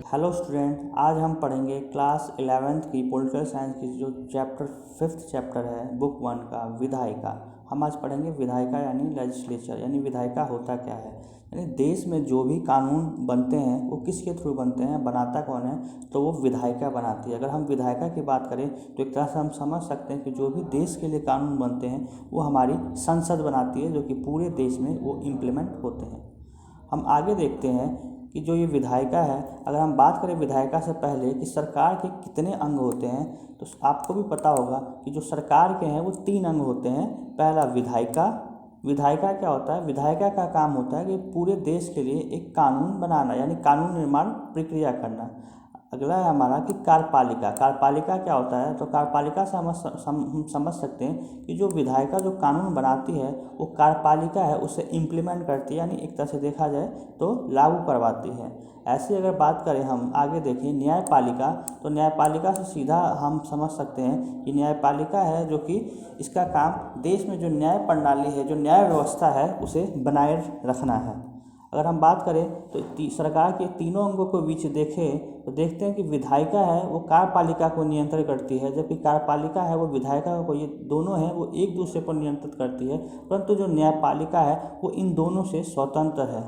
Hello student, आज हम पढ़ेंगे क्लास 11th की पॉलिटिकल साइंस की जो चैप्टर 5th चैप्टर है बुक 1 का विधायिका। हम आज पढ़ेंगे विधायिका यानी लेजिस्लेचर, यानी विधायिका होता क्या है। यानी देश में जो भी कानून बनते हैं वो किसके थ्रू बनते हैं, बनाता कौन है, तो वो विधायिका बनाती है। अगर हम विधायिका की बात करें तो एक तरह से हम समझ सकते हैं कि जो भी देश के लिए कानून बनते हैं वो हमारी संसद बनाती है, जो कि पूरे देश में वो इम्प्लीमेंट होते हैं। हम आगे देखते हैं कि जो ये विधायिका है, अगर हम बात करें विधायिका से पहले कि सरकार के कितने अंग होते हैं, तो आपको भी पता होगा कि जो सरकार के हैं वो 3 अंग होते हैं। पहला विधायिका। विधायिका क्या होता है? विधायिका का काम होता है कि पूरे देश के लिए एक कानून बनाना, यानी कानून निर्माण प्रक्रिया करना। अगला है हमारा कि कार्यपालिका। कार्यपालिका क्या होता है? तो कार्यपालिका से हम समझ सकते हैं कि जो विधायिका जो कानून बनाती है वो कार्यपालिका है उसे इम्प्लीमेंट करती है, यानी एक तरह से देखा जाए तो लागू करवाती है। ऐसे अगर बात करें, हम आगे देखें न्यायपालिका, तो न्यायपालिका से सीधा हम समझ सकते हैं कि न्यायपालिका है जो कि इसका काम देश में जो न्याय प्रणाली है, जो न्याय व्यवस्था है, उसे बनाए रखना है। अगर हम बात करें तो सरकार के तीनों अंगों को बीच देखें तो देखते हैं कि विधायिका है वो कार्यपालिका को नियंत्रित करती है, जबकि कार्यपालिका है वो विधायिका को, ये दोनों हैं वो एक दूसरे पर नियंत्रित करती है। परंतु जो न्यायपालिका है वो इन दोनों से स्वतंत्र है।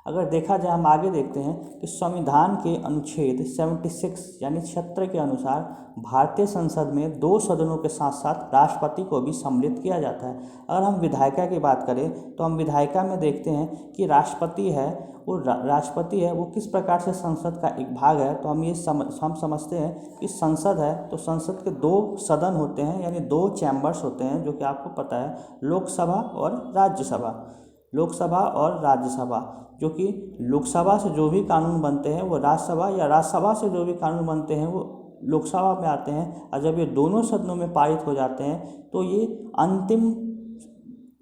अगर देखा जाए, हम आगे देखते हैं कि संविधान के अनुच्छेद 76 यानी 76 के अनुसार भारतीय संसद में 2 सदनों के साथ साथ राष्ट्रपति को भी सम्मिलित किया जाता है। अगर हम विधायिका की बात करें तो हम विधायिका में देखते हैं कि राष्ट्रपति है वो किस प्रकार से संसद का एक भाग है। तो हम समझते हैं कि संसद है तो संसद के 2 सदन होते हैं, यानी 2 चैम्बर्स होते हैं, जो कि आपको पता है, लोकसभा और राज्यसभा। लोकसभा और राज्यसभा, जो कि लोकसभा से जो भी कानून बनते हैं वो राज्यसभा, या राज्यसभा से जो भी कानून बनते हैं वो लोकसभा में आते हैं। और जब ये दोनों सदनों में पारित हो जाते हैं तो ये अंतिम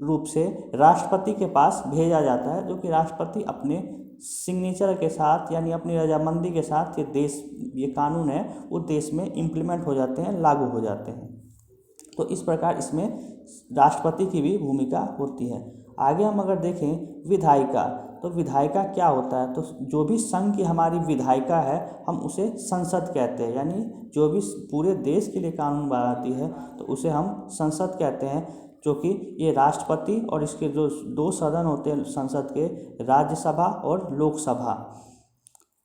रूप से राष्ट्रपति के पास भेजा जाता है, जो कि राष्ट्रपति अपने सिग्नेचर के साथ, यानी अपनी रजामंदी के साथ ये कानून है वो देश में इम्प्लीमेंट हो जाते हैं, लागू हो जाते हैं। तो इस प्रकार इसमें राष्ट्रपति की भी भूमिका होती है। आगे हम अगर देखें विधायिका, तो विधायिका क्या होता है? तो जो भी संघ की हमारी विधायिका है हम उसे संसद कहते हैं, यानी जो भी पूरे देश के लिए कानून बनाती है तो उसे हम संसद कहते हैं, जो कि ये राष्ट्रपति और इसके जो 2 सदन होते हैं संसद के, राज्यसभा और लोकसभा।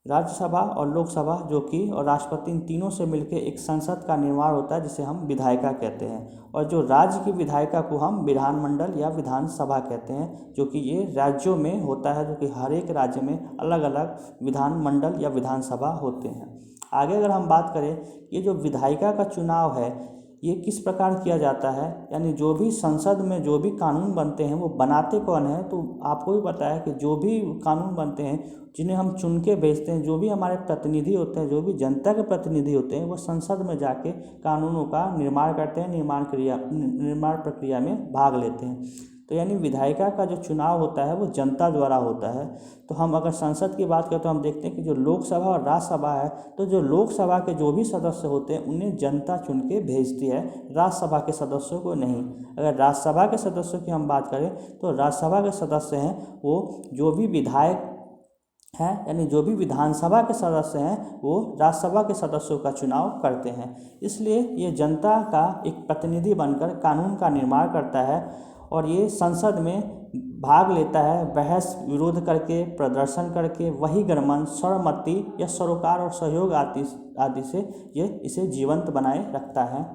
राज्यसभा और लोकसभा जो कि और राष्ट्रपति, इन तीनों से मिलकर एक संसद का निर्माण होता है जिसे हम विधायिका कहते हैं। और जो राज्य की विधायिका को हम विधानमंडल या विधानसभा कहते हैं, जो कि ये राज्यों में होता है, जो कि हर एक राज्य में अलग अलग विधानमंडल या विधानसभा होते हैं। आगे अगर हम बात करें, ये जो विधायिका का चुनाव है ये किस प्रकार किया जाता है, यानी जो भी संसद में जो भी कानून बनते हैं वो बनाते कौन है? तो आपको भी पता है कि जो भी कानून बनते हैं जिन्हें हम चुन के भेजते हैं, जो भी हमारे प्रतिनिधि होते हैं, जो भी जनता के प्रतिनिधि होते हैं, वो संसद में जाके कानूनों का निर्माण करते हैं, निर्माण प्रक्रिया में भाग लेते हैं। तो यानी विधायिका का जो चुनाव होता है वो जनता द्वारा होता है। तो हम अगर संसद की बात करें तो हम देखते हैं कि जो लोकसभा और राज्यसभा है, तो जो लोकसभा के जो भी सदस्य होते हैं उन्हें जनता चुन के भेजती है, राज्यसभा के सदस्यों को नहीं। अगर राज्यसभा के सदस्यों की हम बात करें तो राज्यसभा के सदस्य हैं वो जो भी विधायक हैं, यानी जो भी विधानसभा के सदस्य हैं वो राज्यसभा के सदस्यों का चुनाव करते हैं। इसलिए ये जनता का एक प्रतिनिधि बनकर कानून का निर्माण करता है और ये संसद में भाग लेता है, बहस विरोध करके, प्रदर्शन करके, वही गणमन, सर्वमति या सरोकार और सहयोग आदि से ये इसे जीवंत बनाए रखता है।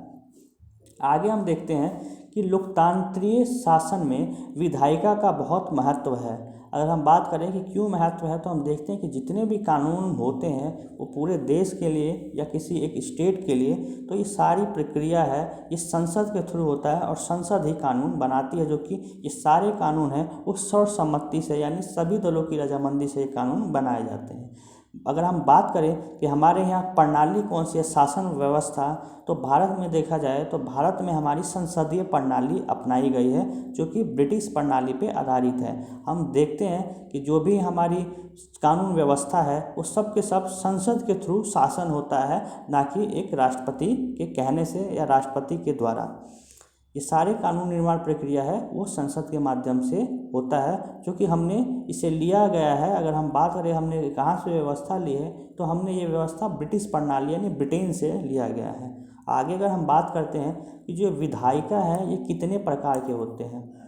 आगे हम देखते हैं कि लोकतांत्रिक शासन में विधायिका का बहुत महत्व है। अगर हम बात करें कि क्यों महत्व है, तो हम देखते हैं कि जितने भी कानून होते हैं वो पूरे देश के लिए या किसी एक स्टेट के लिए, तो ये सारी प्रक्रिया है ये संसद के थ्रू होता है और संसद ही कानून बनाती है, जो कि ये सारे कानून हैं वो सर्वसम्मति से, यानी सभी दलों की रजामंदी से ये कानून बनाए जाते हैं। अगर हम बात करें कि हमारे यहाँ प्रणाली कौन सी है, शासन व्यवस्था, तो भारत में देखा जाए तो भारत में हमारी संसदीय प्रणाली अपनाई गई है, जो कि ब्रिटिश प्रणाली पे आधारित है। हम देखते हैं कि जो भी हमारी कानून व्यवस्था है वो सब के सब संसद के थ्रू शासन होता है, ना कि एक राष्ट्रपति के कहने से या राष्ट्रपति के द्वारा। ये सारे कानून निर्माण प्रक्रिया है वो संसद के माध्यम से होता है, जो कि हमने इसे लिया गया है। अगर हम बात करें हमने कहाँ से व्यवस्था ली है, तो हमने ये व्यवस्था ब्रिटिश प्रणाली यानी ब्रिटेन से लिया गया है। आगे अगर हम बात करते हैं कि जो विधायिका है ये कितने प्रकार के होते हैं,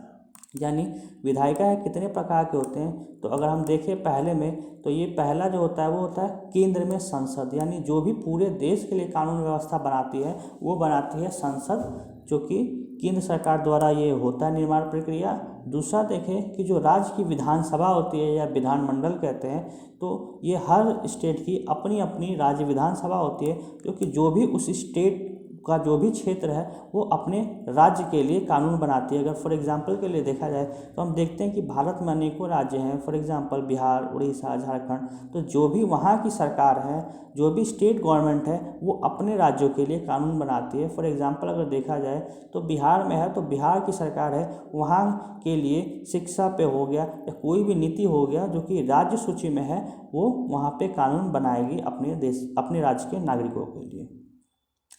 यानी विधायिका है कितने प्रकार के होते हैं, तो अगर हम देखें पहले में, तो ये पहला जो होता है वो होता है केंद्र में संसद, यानी जो भी पूरे देश के लिए कानून व्यवस्था बनाती है वो बनाती है संसद, जो कि केंद्र सरकार द्वारा ये होता है निर्माण प्रक्रिया। दूसरा देखें कि जो राज्य की विधानसभा होती है या विधानमंडल कहते हैं, तो ये हर स्टेट की अपनी अपनी राज्य विधानसभा होती है, क्योंकि जो भी उस स्टेट का जो भी क्षेत्र है वो अपने राज्य के लिए कानून बनाती है। अगर फॉर एग्जांपल के लिए देखा जाए तो हम देखते हैं कि भारत में अनेकों राज्य हैं, फॉर एग्जांपल बिहार, उड़ीसा, झारखंड, तो जो भी वहाँ की सरकार है, जो भी स्टेट गवर्नमेंट है, वो अपने राज्यों के लिए कानून बनाती है। फॉर एग्जांपल अगर देखा जाए तो बिहार में है, तो बिहार की सरकार है, वहाँ के लिए शिक्षा पे हो गया या कोई भी नीति हो गया जो कि राज्य सूची में है, वो वहाँ पे कानून बनाएगी अपने देश, अपने राज्य के नागरिकों के लिए।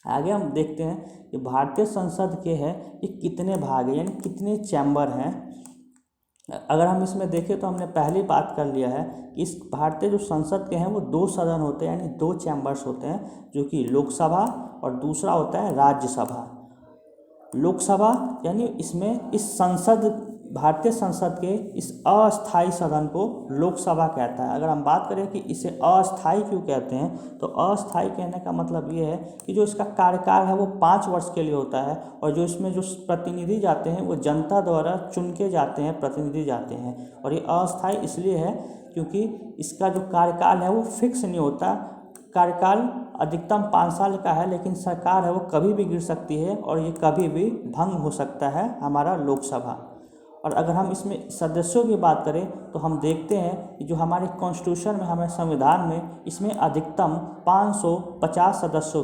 आगे हम देखते हैं कि भारतीय संसद के हैं ये कितने भाग हैं, यानी कितने चैम्बर हैं। अगर हम इसमें देखें तो हमने पहले बात कर लिया है कि इस भारतीय जो संसद के हैं वो 2 सदन होते हैं, यानी 2 चैम्बर्स होते हैं, जो कि लोकसभा और दूसरा होता है राज्यसभा। लोकसभा यानी इसमें इस संसद, भारतीय संसद के इस अस्थायी सदन को लोकसभा कहता है। अगर हम बात करें कि इसे अस्थायी क्यों कहते हैं, तो अस्थायी कहने का मतलब ये है कि जो इसका कार्यकाल है वो 5 वर्ष के लिए होता है, और जो इसमें जो प्रतिनिधि जाते हैं वो जनता द्वारा चुन के जाते हैं, प्रतिनिधि जाते हैं। और ये अस्थायी इसलिए है क्योंकि इसका जो कार्यकाल है वो फिक्स नहीं होता। कार्यकाल अधिकतम 5 साल का है, लेकिन सरकार है वो कभी भी गिर सकती है और ये कभी भी भंग हो सकता है हमारा लोकसभा। और अगर हम इसमें सदस्यों की बात करें तो हम देखते हैं कि जो हमारे कॉन्स्टिट्यूशन में, हमारे संविधान में, इसमें अधिकतम 550 सदस्यों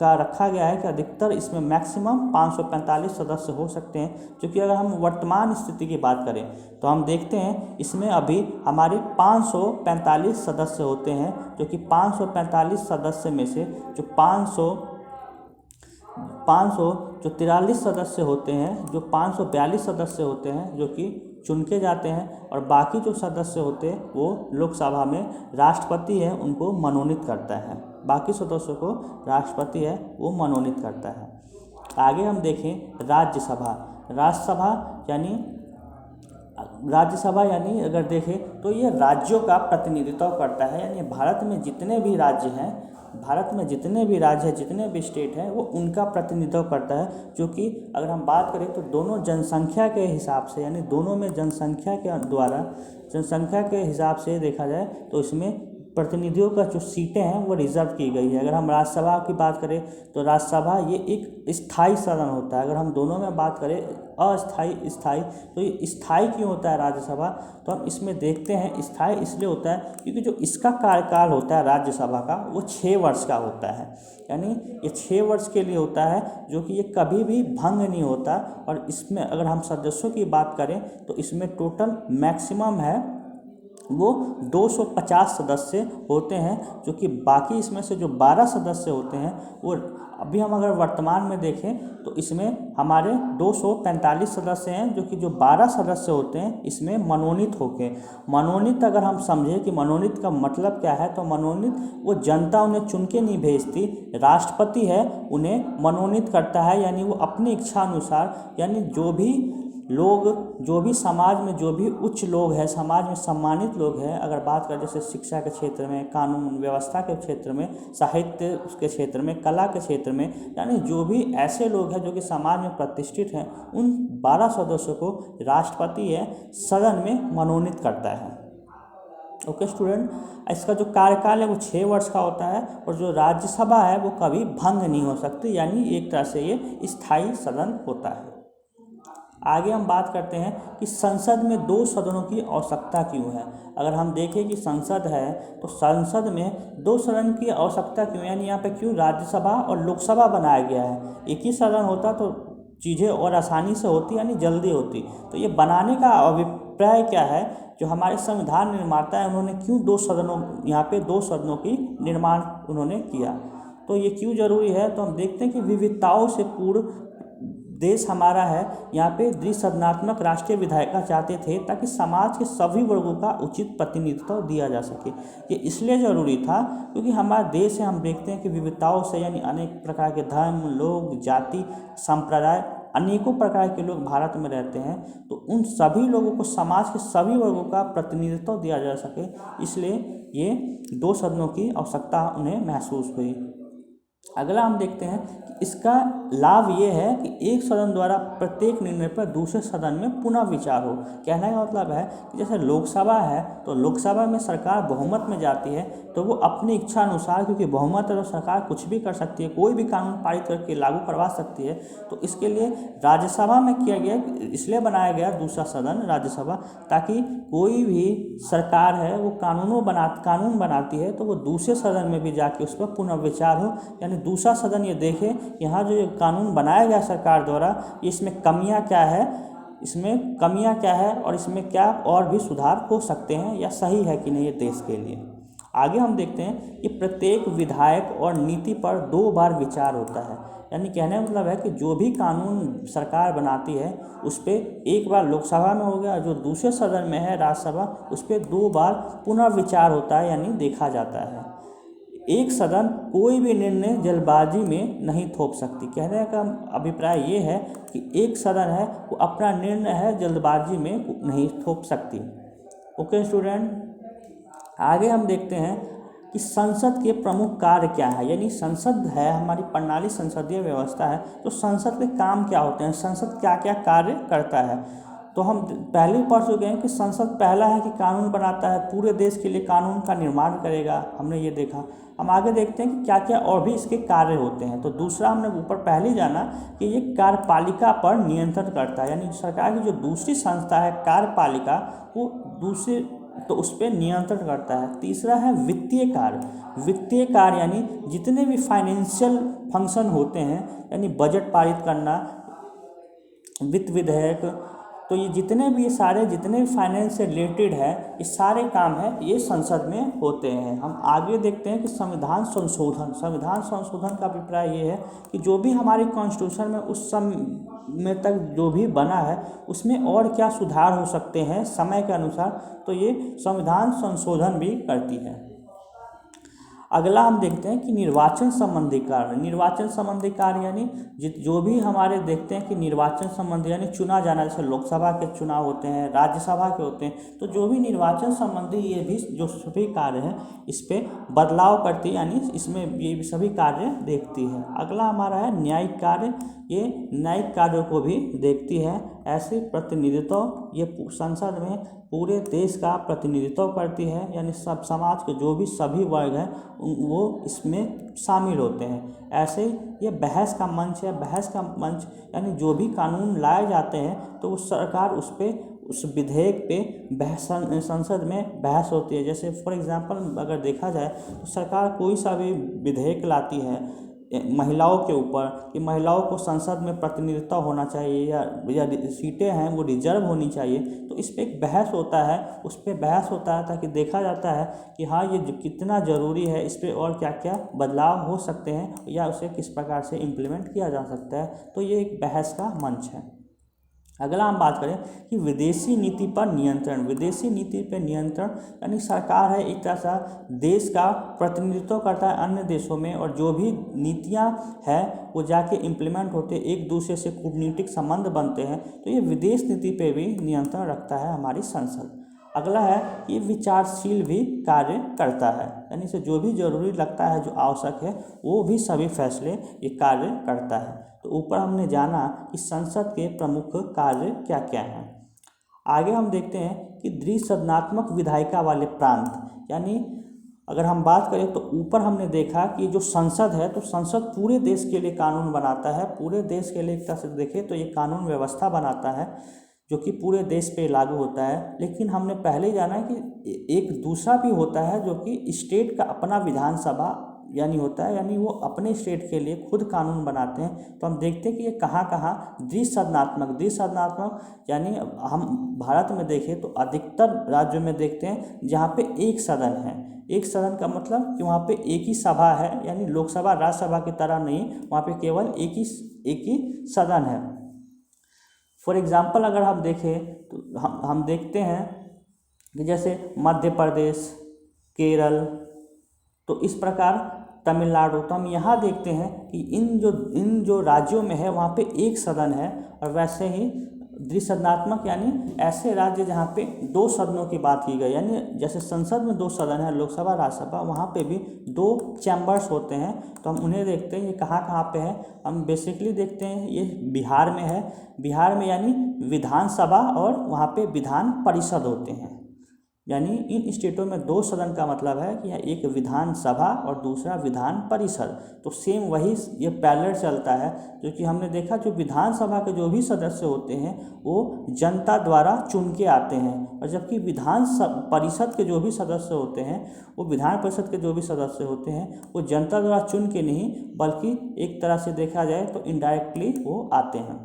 का रखा गया है कि अधिकतर इसमें मैक्सिमम 545 सदस्य हो सकते हैं। क्योंकि अगर हम वर्तमान स्थिति की बात करें तो हम देखते हैं इसमें अभी हमारे 545 सदस्य होते हैं, जो कि 545 सदस्य में से जो 543 सदस्य होते हैं, जो 542 सदस्य होते हैं जो कि चुन के जाते हैं, और बाकी जो सदस्य होते हैं वो लोकसभा में राष्ट्रपति है उनको मनोनीत करता है। बाकी सदस्यों को राष्ट्रपति है वो मनोनीत करता है। आगे हम देखें राज्यसभा। राज्यसभा यानी अगर देखें तो ये राज्यों का प्रतिनिधित्व करता है, यानी भारत में जितने भी राज्य हैं, जितने भी स्टेट हैं, वो उनका प्रतिनिधित्व करता है। जो कि अगर हम बात करें तो दोनों जनसंख्या के हिसाब से, यानी दोनों में जनसंख्या के हिसाब से देखा जाए तो इसमें प्रतिनिधियों का जो सीटें हैं वो रिजर्व की गई है। अगर हम राज्यसभा की बात करें तो राज्यसभा ये एक स्थायी सदन होता है। अगर हम दोनों में बात करें अस्थायी स्थायी, तो ये स्थायी क्यों होता है राज्यसभा, तो हम इसमें देखते हैं स्थायी इसलिए होता है क्योंकि जो इसका कार्यकाल होता है राज्यसभा का वो 6 वर्ष का होता है, यानी ये 6 वर्ष के लिए होता है, जो कि ये कभी भी भंग नहीं होता। और इसमें अगर हम सदस्यों की बात करें तो इसमें टोटल मैक्सिमम है वो 250 सदस्य होते हैं, जो कि बाकी इसमें से जो 12 सदस्य होते हैं वो अभी हम अगर वर्तमान में देखें तो इसमें हमारे 245 सदस्य हैं, जो कि जो 12 सदस्य होते हैं इसमें मनोनीत अगर हम समझें कि मनोनीत का मतलब क्या है, तो मनोनीत वो जनता उन्हें चुन के नहीं भेजती, राष्ट्रपति है उन्हें मनोनीत करता है, यानी वो अपनी इच्छा अनुसार, यानी जो भी समाज में जो भी उच्च लोग हैं, समाज में सम्मानित लोग हैं, अगर बात करें जैसे शिक्षा के क्षेत्र में, कानून व्यवस्था के क्षेत्र में, साहित्य के क्षेत्र में, कला के क्षेत्र में, यानी जो भी ऐसे लोग हैं जो कि समाज में प्रतिष्ठित हैं, उन 12 सदस्यों को राष्ट्रपति है सदन में मनोनीत करता है। ओके स्टूडेंट, इसका जो कार्यकाल है वो 6 वर्ष का होता है, और जो राज्यसभा है वो कभी भंग नहीं हो सकती, यानी एक तरह से ये स्थायी सदन होता है। आगे हम बात करते हैं कि संसद में 2 सदनों की आवश्यकता क्यों है। अगर हम देखें कि संसद है तो संसद में 2 सदन की आवश्यकता क्यों, यानी यहाँ पे क्यों राज्यसभा और लोकसभा बनाया गया है। एक ही सदन होता तो चीज़ें और आसानी से होती, यानी जल्दी होती। तो ये बनाने का अभिप्राय क्या है, जो हमारे संविधान निर्माता है उन्होंने क्यों 2 सदनों की निर्माण उन्होंने किया। तो ये क्यों जरूरी है, तो हम देखते हैं कि विविधताओं से पूर्ण देश हमारा है, यहाँ पे द्विसदनात्मक राष्ट्रीय विधायिका चाहते थे ताकि समाज के सभी वर्गों का उचित प्रतिनिधित्व दिया जा सके। ये इसलिए ज़रूरी था क्योंकि हमारा देश है, हम देखते हैं कि विविधताओं से यानी अनेक प्रकार के धर्म, लोग, जाति, संप्रदाय, अनेकों प्रकार के लोग भारत में रहते हैं। तो उन सभी लोगों को, समाज के सभी वर्गों का प्रतिनिधित्व दिया जा सके, इसलिए ये 2 सदनों की आवश्यकता उन्हें महसूस हुई। अगला हम देखते हैं कि इसका लाभ ये है कि एक सदन द्वारा प्रत्येक निर्णय पर दूसरे सदन में पुनः विचार हो। कहने का मतलब है कि जैसे लोकसभा है तो लोकसभा में सरकार बहुमत में जाती है तो वो अपनी इच्छा अनुसार, क्योंकि बहुमत है तो सरकार कुछ भी कर सकती है, कोई भी कानून पारित करके लागू करवा सकती है। तो इसके लिए राज्यसभा में किया गया, इसलिए बनाया गया दूसरा सदन राज्यसभा, ताकि कोई भी सरकार है वो कानून बनाती है तो वो दूसरे सदन में भी जाके उस पर पुनः विचार हो, यानी दूसरा सदन ये देखे यहाँ जो कानून बनाया गया सरकार द्वारा, इसमें कमियां क्या है और इसमें क्या और भी सुधार हो सकते हैं या सही है कि नहीं ये देश के लिए। आगे हम देखते हैं कि प्रत्येक विधायक और नीति पर 2 बार विचार होता है। यानी कहने का मतलब है कि जो भी कानून सरकार बनाती है उस पर एक बार लोकसभा में हो गया, जो दूसरे सदन में है राज्यसभा, उस पर 2 बार पुनर्विचार होता है, यानी देखा जाता है। एक सदन कोई भी निर्णय जल्दबाजी में नहीं थोप सकती। कहने का अभिप्राय ये है कि एक सदन है वो अपना निर्णय है जल्दबाजी में नहीं थोप सकती। ओके स्टूडेंट, आगे हम देखते हैं कि संसद के प्रमुख कार्य क्या है। यानी संसद है हमारी प्रणाली, संसदीय व्यवस्था है, तो संसद के काम क्या होते हैं, संसद क्या क्या कार्य करता है। तो हम पहले ही पढ़ चुके हैं कि संसद पहला है कि कानून बनाता है, पूरे देश के लिए कानून का निर्माण करेगा, हमने ये देखा। हम आगे देखते हैं कि क्या क्या और भी इसके कार्य होते हैं। तो दूसरा हमने ऊपर पहले ही जाना कि ये कार्यपालिका पर नियंत्रण करता है, यानी सरकार की जो दूसरी संस्था है कार्यपालिका, वो दूसरे तो उस पर नियंत्रण करता है। तीसरा है वित्तीय कार्य यानी जितने भी फाइनेंशियल फंक्शन होते हैं, यानी बजट पारित करना, वित्त विधेयक, तो ये जितने भी फाइनेंस से रिलेटेड है, ये सारे काम है ये संसद में होते हैं। हम आगे देखते हैं कि संविधान संशोधन का अभिप्राय ये है कि जो भी हमारे कॉन्स्टिट्यूशन में उस समय तक जो भी बना है उसमें और क्या सुधार हो सकते हैं समय के अनुसार, तो ये संविधान संशोधन भी करती है। अगला हम देखते हैं कि निर्वाचन संबंधी कार्य यानी जो भी हमारे देखते हैं कि निर्वाचन संबंधी यानी चुना जाना, जैसे लोकसभा के चुनाव होते हैं, राज्यसभा के होते हैं, तो जो भी निर्वाचन संबंधी ये भी जो सभी कार्य हैं इस पर बदलाव करती है, यानी इसमें ये सभी कार्य देखती है। अगला हमारा है न्यायिक कार्य, ये न्यायिक कार्यों को भी देखती है। ऐसे प्रतिनिधित्व ये संसद में पूरे देश का प्रतिनिधित्व करती है, यानी सब समाज के जो भी सभी वर्ग हैं वो इसमें शामिल होते हैं। ऐसे ये बहस का मंच यानी जो भी कानून लाए जाते हैं तो वो सरकार उस विधेयक पे संसद में बहस होती है। जैसे फॉर एग्जांपल अगर देखा जाए तो सरकार कोई सा भी विधेयक लाती है महिलाओं के ऊपर कि महिलाओं को संसद में प्रतिनिधित्व होना चाहिए या सीटें हैं वो रिजर्व होनी चाहिए, तो इस पर एक बहस होता है, उस पर बहस होता है ताकि देखा जाता है कि हाँ ये कितना ज़रूरी है, इस पर और क्या क्या बदलाव हो सकते हैं या उसे किस प्रकार से इम्प्लीमेंट किया जा सकता है। तो ये एक बहस का मंच है। अगला हम बात करें कि विदेशी नीति पर नियंत्रण यानी सरकार है एक तरह से देश का प्रतिनिधित्व करता है अन्य देशों में, और जो भी नीतियां हैं वो जाके इम्प्लीमेंट होते हैं, एक दूसरे से कूटनीतिक संबंध बनते हैं, तो ये विदेश नीति पे भी नियंत्रण रखता है हमारी संसद। अगला है कि विचारशील भी कार्य करता है, यानी से जो भी जरूरी लगता है, जो आवश्यक है, वो भी सभी फैसले ये कार्य करता है। तो ऊपर हमने जाना कि संसद के प्रमुख कार्य क्या क्या हैं। आगे हम देखते हैं कि द्विसदनात्मक विधायिका वाले प्रांत, यानी अगर हम बात करें तो ऊपर हमने देखा कि जो संसद है तो संसद पूरे देश के लिए कानून बनाता है, पूरे देश के लिए एक तरह से देखें तो ये कानून व्यवस्था बनाता है जो कि पूरे देश पे लागू होता है। लेकिन हमने पहले ही जाना है कि एक दूसरा भी होता है जो कि स्टेट का अपना विधानसभा यानी होता है, यानी वो अपने स्टेट के लिए खुद कानून बनाते हैं। तो हम देखते हैं कि ये कहाँ द्विसदनात्मक यानी हम भारत में देखें तो अधिकतर राज्यों में देखते हैं जहाँ पे एक सदन है। एक सदन का मतलब कि वहाँ पे एक ही सभा है, यानी लोकसभा राज्यसभा की तरह नहीं, वहाँ पे केवल एक ही सदन है। फॉर एग्ज़ाम्पल अगर हम देखें तो हम देखते हैं कि जैसे मध्य प्रदेश, केरल, तो इस प्रकार तमिलनाडु, तो हम यहाँ देखते हैं कि इन जो राज्यों में है वहाँ पे एक सदन है, और वैसे ही द्विसदनात्मक यानी ऐसे राज्य जहाँ पे दो सदनों की बात की गई, यानी जैसे संसद में दो सदन है, लोकसभा राज्यसभा, वहाँ पे भी दो चैम्बर्स होते हैं। तो हम उन्हें देखते हैं, ये कहाँ कहाँ पे है, हम बेसिकली देखते हैं ये बिहार में है। बिहार में यानी विधानसभा और वहाँ पे विधान परिषद होते हैं, यानी इन स्टेटों में दो सदन का मतलब है कि एक विधानसभा और दूसरा विधान परिषद। तो सेम वही ये पैरेलल चलता है, जो कि हमने देखा जो विधानसभा के जो भी सदस्य होते हैं वो जनता द्वारा चुन के आते हैं, और जबकि विधान परिषद के जो भी सदस्य होते हैं, वो विधान परिषद के जो भी सदस्य होते हैं वो जनता द्वारा चुन के नहीं, बल्कि एक तरह से देखा जाए तो इनडायरेक्टली वो आते हैं।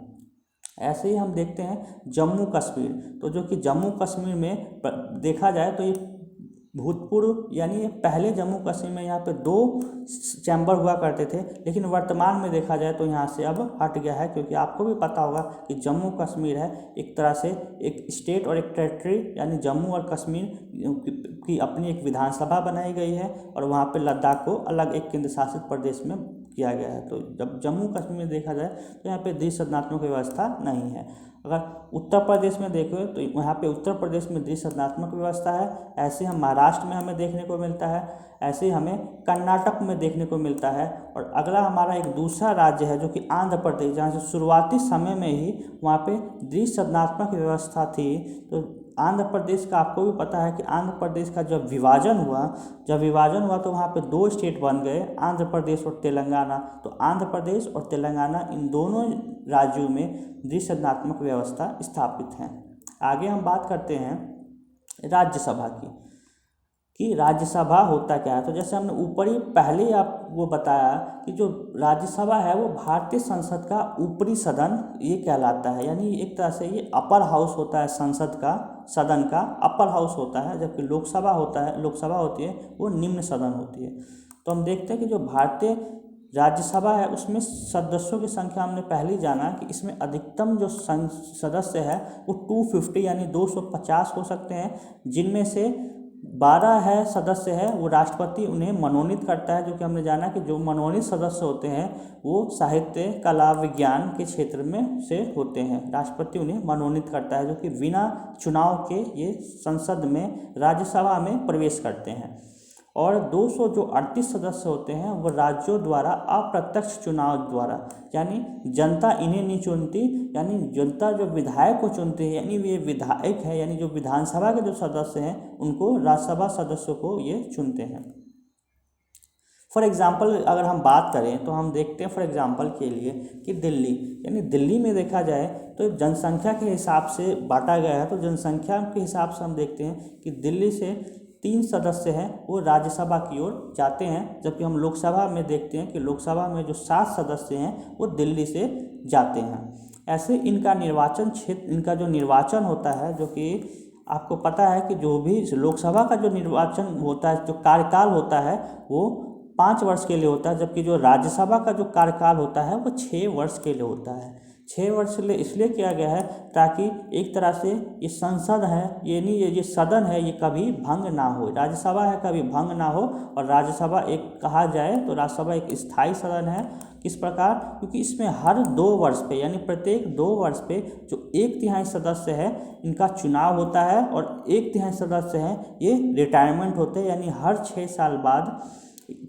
ऐसे ही हम देखते हैं जम्मू कश्मीर, तो जो कि जम्मू कश्मीर में देखा जाए तो ये भूतपूर्व यानी पहले जम्मू कश्मीर में यहाँ पे दो चैम्बर हुआ करते थे, लेकिन वर्तमान में देखा जाए तो यहाँ से अब हट गया है, क्योंकि आपको भी पता होगा कि जम्मू कश्मीर है एक तरह से एक स्टेट और एक टेरिटरी, यानी जम्मू और कश्मीर की अपनी एक विधानसभा बनाई गई है, और वहाँ पे लद्दाख को अलग एक केंद्र शासित प्रदेश में किया गया है। तो जब जम्मू कश्मीर में देखा जाए तो यहाँ पे द्विसदनात्मक व्यवस्था नहीं है। अगर उत्तर प्रदेश में देखो तो यहाँ पे उत्तर प्रदेश में द्विसदनात्मक व्यवस्था है। ऐसे हम महाराष्ट्र में हमें देखने को मिलता है, ऐसे ही हमें कर्नाटक में देखने को मिलता है। और अगला हमारा एक दूसरा राज्य है जो कि आंध्र प्रदेश, जहाँ से शुरुआती समय में ही वहाँ पे द्विसदनात्मक व्यवस्था थी। तो आंध्र प्रदेश का आपको भी पता है कि आंध्र प्रदेश का जब विभाजन हुआ तो वहाँ पे दो स्टेट बन गए, आंध्र प्रदेश और तेलंगाना। तो आंध्र प्रदेश और तेलंगाना इन दोनों राज्यों में द्विसदनात्मक व्यवस्था स्थापित है। आगे हम बात करते हैं राज्यसभा की, कि राज्यसभा होता क्या है। तो जैसे हमने ऊपर ही पहले ही आपको बताया कि जो राज्यसभा है वो भारतीय संसद का ऊपरी सदन ये कहलाता है, यानी एक तरह से ये अपर हाउस होता है, संसद का सदन का अपर हाउस होता है, जबकि लोकसभा होती है वो निम्न सदन होती है। तो हम देखते हैं कि जो भारतीय राज्यसभा है उसमें सदस्यों की संख्या हमने पहले ही जाना कि इसमें अधिकतम जो सदस्य है वो 250 यानी 250 हो सकते हैं, जिनमें से 12 है सदस्य है वो राष्ट्रपति उन्हें मनोनीत करता है, जो कि हमने जाना कि जो मनोनीत सदस्य होते हैं वो साहित्य, कला, विज्ञान के क्षेत्र में से होते हैं। राष्ट्रपति उन्हें मनोनीत करता है, जो कि बिना चुनाव के ये संसद में राज्यसभा में प्रवेश करते हैं। और 238 सदस्य होते हैं वो राज्यों द्वारा अप्रत्यक्ष चुनाव द्वारा, यानी जनता इन्हें नहीं चुनती, यानी जनता जो विधायक को चुनती है, यानी ये विधायक है, यानी जो विधानसभा के जो सदस्य हैं उनको राज्यसभा सदस्यों को ये चुनते हैं। फॉर एग्जाम्पल अगर हम बात करें तो हम देखते हैं फॉर एग्जाम्पल के लिए कि दिल्ली, यानी दिल्ली में देखा जाए तो जनसंख्या के हिसाब से बांटा गया है। तो जनसंख्या के हिसाब से हम देखते हैं कि दिल्ली से 3 सदस्य हैं वो राज्यसभा की ओर जाते हैं, जबकि हम लोकसभा में देखते हैं कि लोकसभा में जो 7 सदस्य हैं वो दिल्ली से जाते हैं। ऐसे इनका जो निर्वाचन होता है, जो कि आपको पता है कि जो भी लोकसभा का जो निर्वाचन होता है, जो कार्यकाल होता है वो 5 वर्ष के लिए होता है, जबकि जो राज्यसभा का जो कार्यकाल होता है वो 6 वर्ष के लिए होता है। 6 वर्ष के लिए इसलिए किया गया है ताकि एक तरह से ये संसद है, ये सदन है, ये कभी भंग ना हो, राज्यसभा है कभी भंग ना हो। और राज्यसभा एक कहा जाए तो राज्यसभा एक स्थायी सदन है। किस प्रकार? क्योंकि इसमें हर 2 वर्ष पे, यानी प्रत्येक 2 वर्ष पे जो 1/3 सदस्य है इनका चुनाव होता है, और 1/3 सदस्य हैं ये रिटायरमेंट होते हैं, यानी हर 6 साल बाद,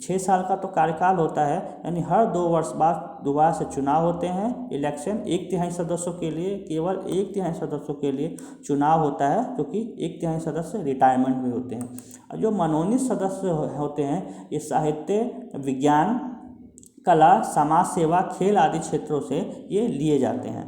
6 साल का तो कार्यकाल होता है, यानी हर 2 वर्ष बाद दोबारा से चुनाव होते हैं, इलेक्शन। 1/3 सदस्यों के लिए, केवल 1/3 सदस्यों के लिए चुनाव होता है, जो कि 1/3 सदस्य रिटायरमेंट में होते हैं। और जो मनोनीत सदस्य होते हैं ये साहित्य, विज्ञान, कला, समाज सेवा, खेल आदि क्षेत्रों से ये लिए जाते हैं।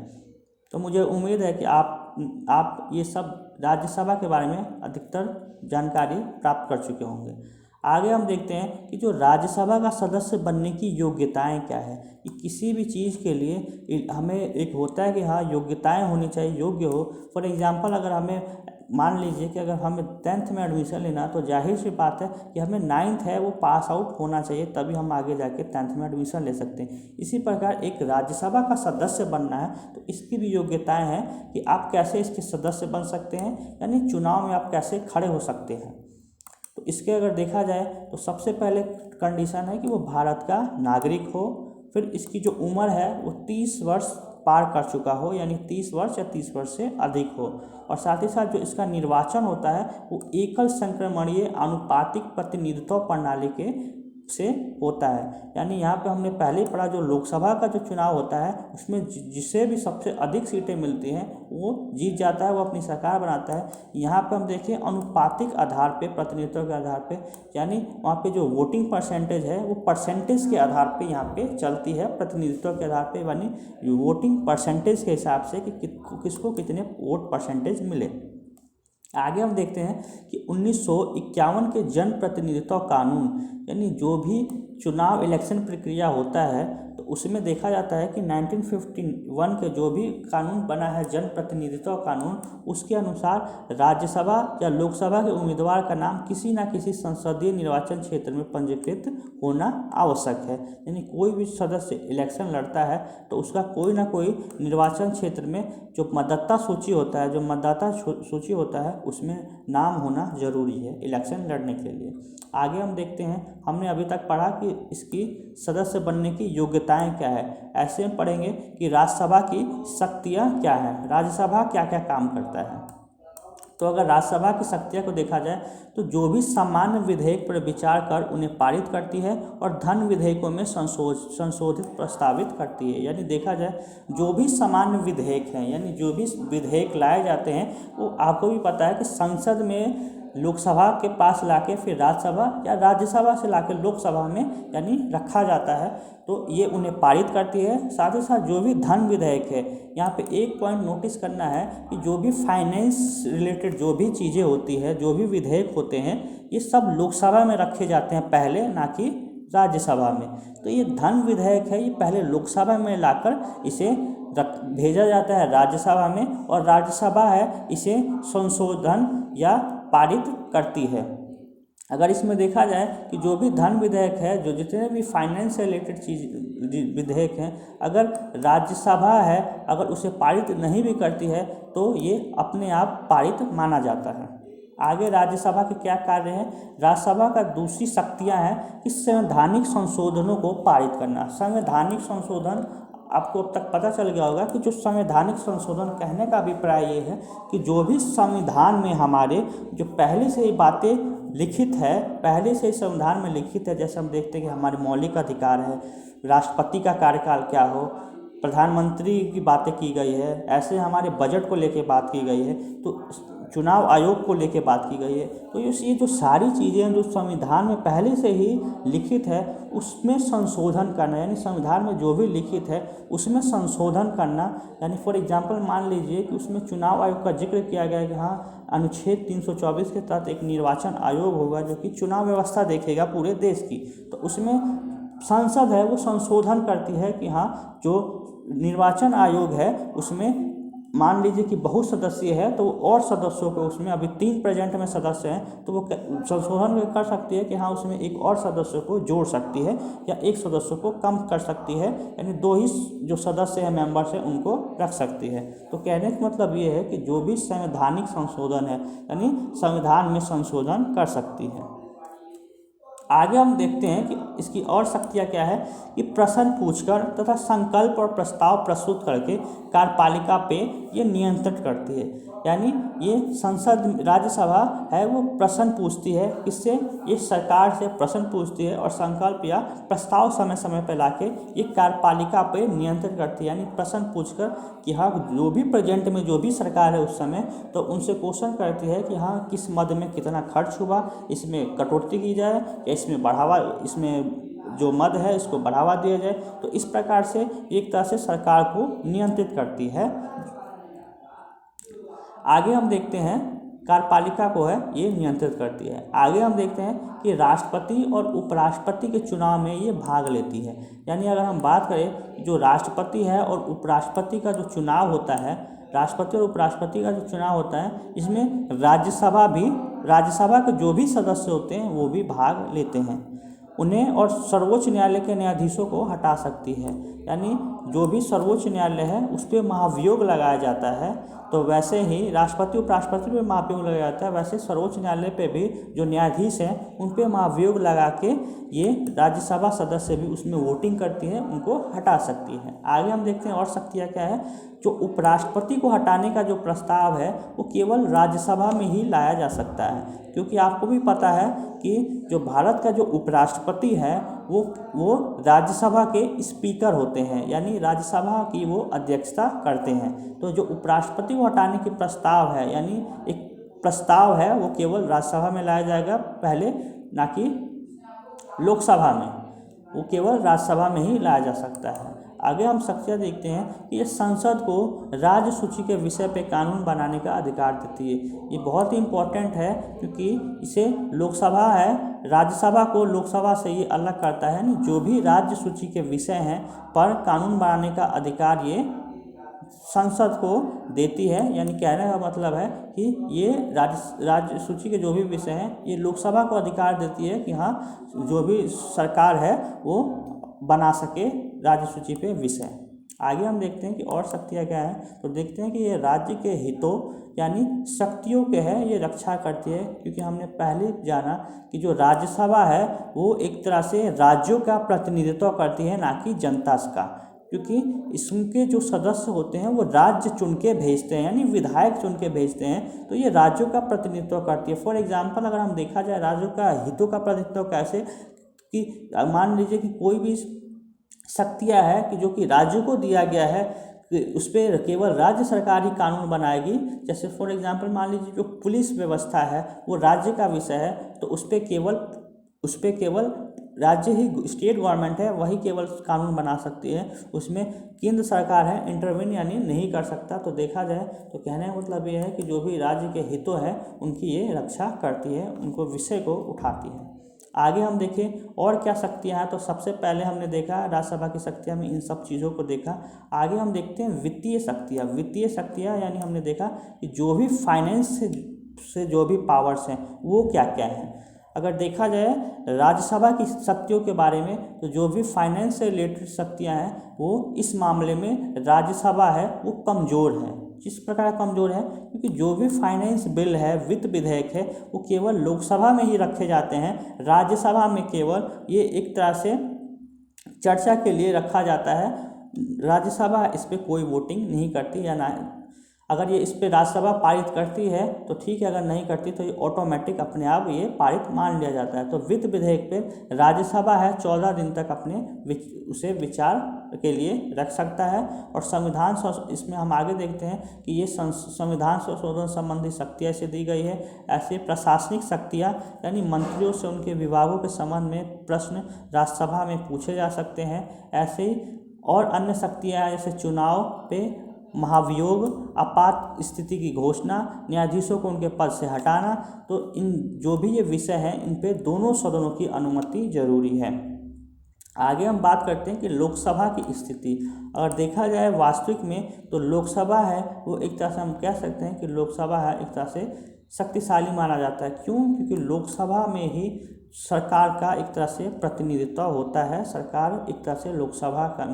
तो मुझे उम्मीद है कि आप ये सब राज्यसभा के बारे में अधिकतर जानकारी प्राप्त कर चुके होंगे। आगे हम देखते हैं कि जो राज्यसभा का सदस्य बनने की योग्यताएं क्या है। कि किसी भी चीज़ के लिए हमें एक होता है कि हाँ योग्यताएं होनी चाहिए, योग्य हो। फॉर एग्जांपल अगर हमें मान लीजिए कि अगर हमें 10th में एडमिशन लेना तो जाहिर सी बात है कि हमें 9th है वो पास आउट होना चाहिए, तभी हम आगे जाके 10th में एडमिशन ले सकते हैं। इसी प्रकार एक राज्यसभा का सदस्य बनना है तो इसकी भी योग्यताएं हैं कि आप कैसे इसके सदस्य बन सकते हैं, यानी चुनाव में आप कैसे खड़े हो सकते हैं। तो इसके अगर देखा जाए तो सबसे पहले कंडीशन है कि वो भारत का नागरिक हो, फिर इसकी जो उम्र है वो 30 वर्ष पार कर चुका हो, यानी 30 वर्ष या 30 वर्ष से अधिक हो, और साथ ही साथ जो इसका निर्वाचन होता है वो एकल संक्रमणीय आनुपातिक प्रतिनिधित्व प्रणाली के से होता है। यानी यहाँ पे हमने पहले ही पढ़ा, जो लोकसभा का जो चुनाव होता है उसमें जिसे भी सबसे अधिक सीटें मिलती हैं वो जीत जाता है, वो अपनी सरकार बनाता है। यहाँ पे हम देखिए अनुपातिक आधार पे, प्रतिनिधित्व के आधार पे, यानी वहाँ पे जो वोटिंग परसेंटेज है वो परसेंटेज के आधार पे यहाँ पे चलती है, प्रतिनिधित्व के आधार पे, यानी वोटिंग परसेंटेज के हिसाब से कि किसको कितने वोट परसेंटेज मिले। आगे हम देखते हैं कि 1951 के जन प्रतिनिधित्व कानून, यानी जो भी चुनाव इलेक्शन प्रक्रिया होता है तो उसमें देखा जाता है कि 1951 के जो भी कानून बना है जन प्रतिनिधित्व कानून, उसके अनुसार राज्यसभा या लोकसभा के उम्मीदवार का नाम किसी न किसी संसदीय निर्वाचन क्षेत्र में पंजीकृत होना आवश्यक है। यानी कोई भी सदस्य इलेक्शन लड़ता है तो उसका कोई ना कोई निर्वाचन क्षेत्र में जो मतदाता सूची होता है, जो मतदाता सूची होता है उसमें नाम होना जरूरी है इलेक्शन लड़ने के लिए। आगे हम देखते हैं, हमने अभी तक पढ़ा कि इसकी सदस्य बनने की योग्यताएं क्या है। ऐसे में पढ़ेंगे कि राज्यसभा की शक्तियां क्या हैं, राज्यसभा क्या क्या काम करता है। तो अगर राज्यसभा की शक्तियां को देखा जाए तो जो भी सामान्य विधेयक पर विचार कर उन्हें पारित करती है और धन विधेयकों में संशोधित प्रस्तावित करती है। यानी देखा जाए जो भी सामान्य विधेयक हैं, यानी जो भी विधेयक लाए जाते हैं वो आपको भी पता है कि संसद में लोकसभा के पास लाके फिर राज्यसभा या राज्यसभा से लाके लोकसभा में यानी रखा जाता है, तो ये उन्हें पारित करती है। साथ ही साथ जो भी धन विधेयक है, यहाँ पे एक पॉइंट नोटिस करना है कि जो भी फाइनेंस रिलेटेड जो भी चीज़ें होती है, जो भी विधेयक होते हैं, ये सब लोकसभा में रखे जाते हैं पहले, ना कि राज्यसभा में। तो ये धन विधेयक है, ये पहले लोकसभा में लाकर इसे भेजा जाता है राज्यसभा में, और राज्यसभा है इसे संशोधन या पारित करती है। अगर इसमें देखा जाए कि जो भी धन विधेयक है, जो जितने भी फाइनेंस से रिलेटेड चीज विधेयक हैं, अगर राज्यसभा है अगर उसे पारित नहीं भी करती है तो ये अपने आप पारित माना जाता है। आगे राज्यसभा के क्या कार्य हैं। राज्यसभा का दूसरी शक्तियां हैं कि संवैधानिक संशोधनों को पारित करना। संवैधानिक संशोधन आपको अब तक पता चल गया होगा कि जो संवैधानिक संशोधन कहने का अभिप्राय ये है कि जो भी संविधान में हमारे जो पहले से ही बातें लिखित है, पहले से ही संविधान में लिखित है, जैसे हम देखते हैं कि हमारे मौलिक अधिकार है, राष्ट्रपति का कार्यकाल क्या हो, प्रधानमंत्री की बातें की गई है, ऐसे हमारे बजट को लेके बात की गई है, तो चुनाव आयोग को लेके बात की गई है। तो ये जो सारी चीज़ें हैं जो संविधान में पहले से ही लिखित है उसमें संशोधन करना, यानी संविधान में जो भी लिखित है उसमें संशोधन करना। यानी फॉर एग्जांपल मान लीजिए कि उसमें चुनाव आयोग का जिक्र किया गया है कि हाँ अनुच्छेद 324 के तहत एक निर्वाचन आयोग होगा जो कि चुनाव व्यवस्था देखेगा पूरे देश की, तो उसमें संसद है वो संशोधन करती है कि हाँ जो निर्वाचन आयोग है उसमें मान लीजिए कि बहुत सदस्य है तो और सदस्यों को, उसमें अभी 3 प्रेजेंट में सदस्य हैं तो वो संशोधन कर सकती है कि हाँ उसमें एक और सदस्य को जोड़ सकती है या एक सदस्य को कम कर सकती है, यानी 2 ही जो सदस्य हैं मेंबर्स हैं उनको रख सकती है। तो कहने का मतलब ये है कि जो भी संवैधानिक संशोधन है यानी संविधान में संशोधन कर सकती है। आगे हम देखते हैं कि इसकी और शक्तियाँ क्या है कि प्रश्न पूछकर तथा संकल्प और प्रस्ताव प्रस्तुत करके कार्यपालिका पे ये नियंत्रित करती है। यानी ये संसद राज्यसभा है वो प्रश्न पूछती है, किससे, ये सरकार से प्रश्न पूछती है और संकल्प या प्रस्ताव समय समय पर लाके ये कार्यपालिका पे नियंत्रित करती है। यानी प्रश्न पूछकर कि हाँ जो भी प्रेजेंट में जो भी सरकार है उस समय तो उनसे क्वेश्चन करती है कि हाँ किस मद में कितना खर्च हुआ, इसमें कटौती की जाए या इसमें बढ़ावा, इसमें जो मद है इसको बढ़ावा दिया जाए। तो इस प्रकार से एक तरह से सरकार को नियंत्रित करती है। आगे हम देखते हैं कार्यपालिका को है ये नियंत्रित करती है। आगे हम देखते हैं कि राष्ट्रपति और उपराष्ट्रपति के चुनाव में ये भाग लेती है। यानी अगर हम बात करें जो राष्ट्रपति है और उपराष्ट्रपति का जो चुनाव होता है राष्ट्रपति और उपराष्ट्रपति का जो चुनाव होता है, इसमें राज्यसभा के जो भी सदस्य होते हैं वो भी भाग लेते हैं। उन्हें और सर्वोच्च न्यायालय के न्यायाधीशों को हटा सकती है, यानी जो भी सर्वोच्च न्यायालय है उस पर महाभियोग लगाया जाता है। तो वैसे ही राष्ट्रपति उपराष्ट्रपति पे महाभियोग लगाया जाता है, वैसे सर्वोच्च न्यायालय पे भी जो न्यायाधीश हैं उन पे महाभियोग लगा के ये राज्यसभा सदस्य भी उसमें वोटिंग करती है, उनको हटा सकती है। आगे हम देखते हैं और शक्तियाँ क्या है। जो उपराष्ट्रपति को हटाने का जो प्रस्ताव है वो केवल राज्यसभा में ही लाया जा सकता है, क्योंकि आपको भी पता है कि जो भारत का जो उपराष्ट्रपति है वो राज्यसभा के स्पीकर होते हैं, यानी राज्यसभा की वो अध्यक्षता करते हैं। तो जो उपराष्ट्रपति को हटाने की प्रस्ताव है, यानी एक प्रस्ताव है, वो केवल राज्यसभा में लाया जाएगा पहले, ना कि लोकसभा में। वो केवल राज्यसभा में ही लाया जा सकता है। आगे हम शक्तियाँ देखते हैं कि ये संसद को राज्य सूची के विषय पे कानून बनाने का अधिकार देती है। ये बहुत ही इम्पोर्टेंट है, क्योंकि इसे लोकसभा है, राज्यसभा को लोकसभा से ये अलग करता है। नहीं, जो भी राज्य सूची के विषय हैं पर कानून बनाने का अधिकार ये संसद को देती है। यानी कहने का मतलब है कि ये राज्य सूची के जो भी विषय हैं ये लोकसभा को अधिकार देती है कि हाँ, जो भी सरकार है वो बना सके राज्य सूची पे विषय। आगे हम देखते हैं कि और शक्तियाँ क्या हैं। तो देखते हैं कि ये राज्य के हितों यानी शक्तियों के है ये रक्षा करती है, क्योंकि हमने पहले जाना कि जो राज्यसभा है वो एक तरह से राज्यों का प्रतिनिधित्व करती है, ना कि जनता का, क्योंकि इसके जो सदस्य होते हैं वो राज्य चुन के भेजते हैं, यानी विधायक चुन के भेजते हैं। तो ये राज्यों का प्रतिनिधित्व करती है। फॉर एग्जाम्पल अगर हम देखा जाए राज्यों का हितों का प्रतिनिधित्व कैसे, कि मान लीजिए कि कोई भी शक्तियाँ है कि जो कि राज्यों को दिया गया है कि उस पर केवल राज्य सरकार ही कानून बनाएगी। जैसे फॉर एग्जांपल मान लीजिए जो पुलिस व्यवस्था है वो राज्य का विषय है, तो उस पर केवल राज्य ही, स्टेट गवर्नमेंट है वही केवल कानून बना सकती है, उसमें केंद्र सरकार है इंटरवीन यानी नहीं कर सकता। तो देखा जाए तो कहने का मतलब ये है कि जो भी राज्य के हितों है उनकी ये रक्षा करती है, उनको विषय को उठाती है। आगे हम देखें और क्या शक्तियाँ हैं। तो सबसे पहले हमने देखा राज्यसभा की शक्तियाँ में इन सब चीज़ों को देखा। आगे हम देखते हैं वित्तीय शक्तियाँ। वित्तीय शक्तियाँ यानी हमने देखा कि जो भी फाइनेंस से जो भी पावर्स हैं वो क्या क्या हैं। अगर देखा जाए राज्यसभा की शक्तियों के बारे में, तो जो भी फाइनेंस से रिलेटेड शक्तियाँ हैं वो इस मामले में राज्यसभा है वो कमज़ोर है। किस प्रकार कमज़ोर है, क्योंकि जो भी फाइनेंस बिल है, वित्त विधेयक है, वो केवल लोकसभा में ही रखे जाते हैं। राज्यसभा में केवल ये एक तरह से चर्चा के लिए रखा जाता है। राज्यसभा इस पर कोई वोटिंग नहीं करती, या ना अगर ये इस पर राज्यसभा पारित करती है तो ठीक है, अगर नहीं करती तो ये ऑटोमेटिक अपने आप ये पारित मान लिया जाता है। तो वित्त विधेयक पे राज्यसभा है 14 दिन तक अपने उसे विचार के लिए रख सकता है। और संविधान इसमें हम आगे देखते हैं कि ये संविधान संशोधन संबंधी शक्तियाँ इसे दी गई है। ऐसे प्रशासनिक शक्तियाँ यानी मंत्रियों से उनके विभागों के संबंध में प्रश्न राज्यसभा में पूछे जा सकते हैं। ऐसे ही और अन्य शक्तियाँ जैसे चुनाव पे महाभियोग, आपात स्थिति की घोषणा, न्यायाधीशों को उनके पद से हटाना। तो इन जो भी ये विषय हैं इन पे दोनों सदनों की अनुमति जरूरी है। आगे हम बात करते हैं कि लोकसभा की स्थिति। अगर देखा जाए वास्तविक में तो लोकसभा है वो एक तरह से हम कह सकते हैं कि लोकसभा है एक तरह से शक्तिशाली माना जाता है। क्यों? क्योंकि लोकसभा में ही सरकार का एक तरह से प्रतिनिधित्व होता है। सरकार एक तरह से लोकसभा का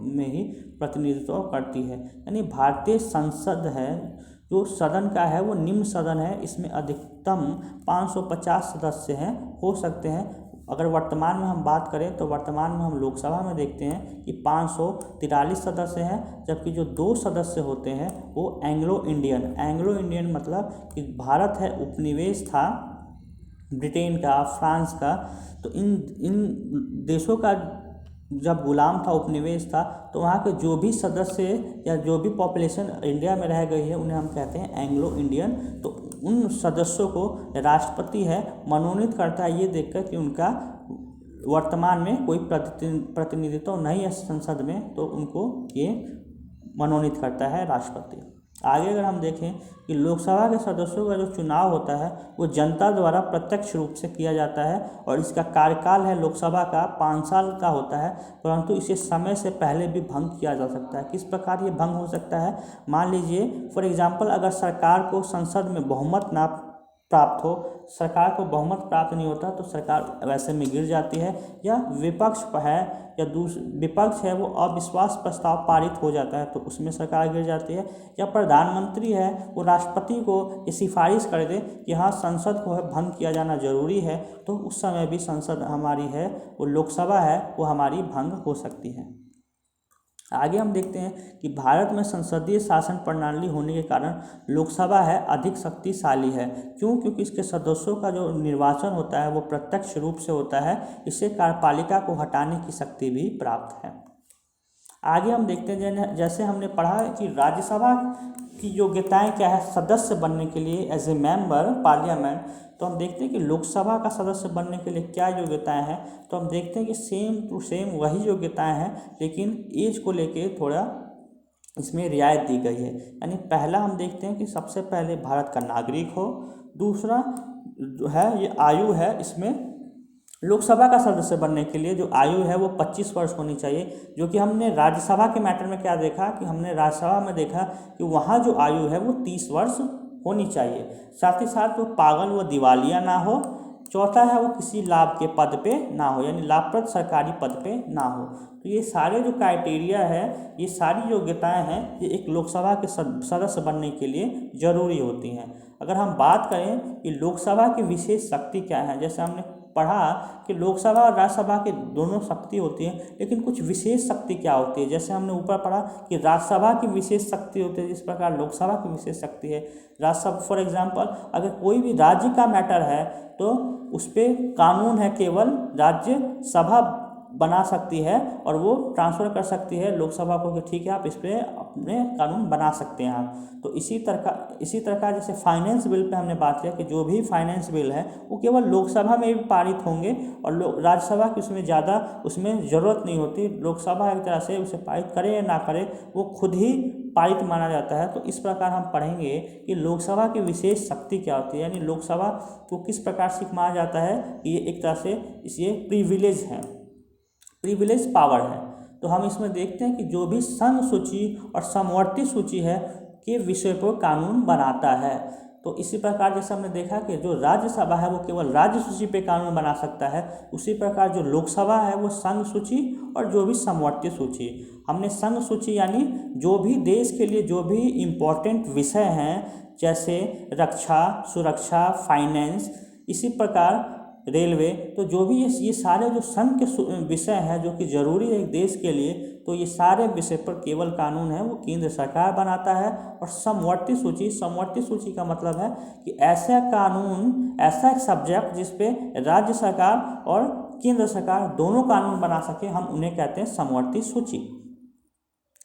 में ही प्रतिनिधित्व करती है। यानी भारतीय संसद है जो सदन का है वो निम्न सदन है। इसमें अधिकतम 550 सदस्य हैं, हो सकते हैं। अगर वर्तमान में हम बात करें तो वर्तमान में हम लोकसभा में देखते हैं कि 543 सदस्य हैं, जबकि जो 2 सदस्य होते हैं वो एंग्लो इंडियन मतलब कि भारत है उपनिवेश था ब्रिटेन का, फ्रांस का। तो इन देशों का जब गुलाम था, उपनिवेश था, तो वहाँ के जो भी सदस्य या जो भी पॉपुलेशन इंडिया में रह गई है उन्हें हम कहते हैं एंग्लो इंडियन। तो उन सदस्यों को राष्ट्रपति है मनोनीत करता है ये देखकर कि उनका वर्तमान में कोई प्रतिनिधित्व नहीं है संसद में, तो उनको ये मनोनीत करता है राष्ट्रपति। आगे अगर हम देखें कि लोकसभा के सदस्यों का जो चुनाव होता है वो जनता द्वारा प्रत्यक्ष रूप से किया जाता है और इसका कार्यकाल है लोकसभा का 5 साल का होता है, परंतु इसे समय से पहले भी भंग किया जा सकता है। किस प्रकार ये भंग हो सकता है? मान लीजिए फॉर एग्जाम्पल, अगर सरकार को संसद में बहुमत ना प्राप्त हो, सरकार को बहुमत प्राप्त नहीं होता तो सरकार वैसे में गिर जाती है, या विपक्ष है या विपक्ष है वो अविश्वास प्रस्ताव पारित हो जाता है तो उसमें सरकार गिर जाती है, या प्रधानमंत्री है वो राष्ट्रपति को ये सिफारिश कर दे कि हाँ संसद को है भंग किया जाना जरूरी है, तो उस समय भी संसद हमारी है वो लोकसभा है वो हमारी भंग हो सकती है। आगे हम देखते हैं कि भारत में संसदीय शासन प्रणाली होने के कारण लोकसभा है अधिक शक्तिशाली है। क्यों? क्योंकि इसके सदस्यों का जो निर्वाचन होता है वो प्रत्यक्ष रूप से होता है, इससे कार्यपालिका को हटाने की शक्ति भी प्राप्त है। आगे हम देखते हैं जैसे हमने पढ़ा कि राज्यसभा की योग्यताएं क्या है सदस्य बनने के लिए एज ए मेंबर पार्लियामेंट, तो हम देखते हैं कि लोकसभा का सदस्य बनने के लिए क्या योग्यताएं हैं, तो हम देखते हैं कि सेम टू सेम वही योग्यताएं हैं, लेकिन एज को लेके थोड़ा इसमें रियायत दी गई है। यानी पहला हम देखते हैं कि सबसे पहले भारत का नागरिक हो, दूसरा जो है ये आयु है, इसमें लोकसभा का सदस्य बनने के लिए जो आयु है वो 25 वर्ष होनी चाहिए, जो कि हमने राज्यसभा के मैटर में क्या देखा कि हमने राज्यसभा में देखा कि वहाँ जो आयु है वो 30 वर्ष होनी चाहिए। साथ ही साथ वो पागल व दिवालिया ना हो। चौथा है वो किसी लाभ के पद पे ना हो, यानी लाभप्रद सरकारी पद पे ना हो। तो ये सारे जो क्राइटेरिया है, ये सारी योग्यताएं हैं, ये एक लोकसभा के सदस्य बनने के लिए जरूरी होती हैं। अगर हम बात करें कि लोकसभा की विशेष शक्ति क्या है, जैसे हमने पढ़ा कि लोकसभा और राज्यसभा के दोनों शक्ति होती है, लेकिन कुछ विशेष शक्ति क्या होती है। जैसे हमने ऊपर पढ़ा कि राज्यसभा की विशेष शक्ति होती है, जिस प्रकार लोकसभा की विशेष शक्ति है। राज्यसभा फॉर एग्जांपल अगर कोई भी राज्य का मैटर है तो उस पर कानून है केवल राज्यसभा बना सकती है और वो ट्रांसफ़र कर सकती है लोकसभा को कि ठीक है आप इस पर अपने कानून बना सकते हैं आप। तो इसी तरह का जैसे फाइनेंस बिल पे हमने बात किया कि जो भी फाइनेंस बिल है वो केवल लोकसभा में भी पारित होंगे और राज्यसभा की उसमें ज़्यादा उसमें ज़रूरत नहीं होती। लोकसभा एक तरह से उसे पारित करे या ना करे वो खुद ही पारित माना जाता है। तो इस प्रकार हम पढ़ेंगे कि लोकसभा की विशेष शक्ति क्या होती है, यानी लोकसभा को किस प्रकार से माना जाता है कि ये एक तरह से ये प्रिविलेज है, प्रिविलेज पावर है। तो हम इसमें देखते हैं कि जो भी संघ सूची और समवर्ती सूची है के विषय पर कानून बनाता है। तो इसी प्रकार जैसे हमने देखा कि जो राज्यसभा है वो केवल राज्य सूची पे कानून बना सकता है, उसी प्रकार जो लोकसभा है वो संघ सूची और जो भी समवर्ती सूची। हमने संघ सूची यानी जो भी देश के लिए जो भी इम्पोर्टेंट विषय हैं जैसे रक्षा, सुरक्षा, फाइनेंस, इसी प्रकार रेलवे, तो जो भी ये सारे जो संघ के विषय हैं जो कि जरूरी है एक देश के लिए, तो ये सारे विषय पर केवल कानून है वो केंद्र सरकार बनाता है। और समवर्ती सूची का मतलब है कि ऐसा कानून, ऐसा एक सब्जेक्ट जिस पे राज्य सरकार और केंद्र सरकार दोनों कानून बना सके, हम उन्हें कहते हैं समवर्ती सूची।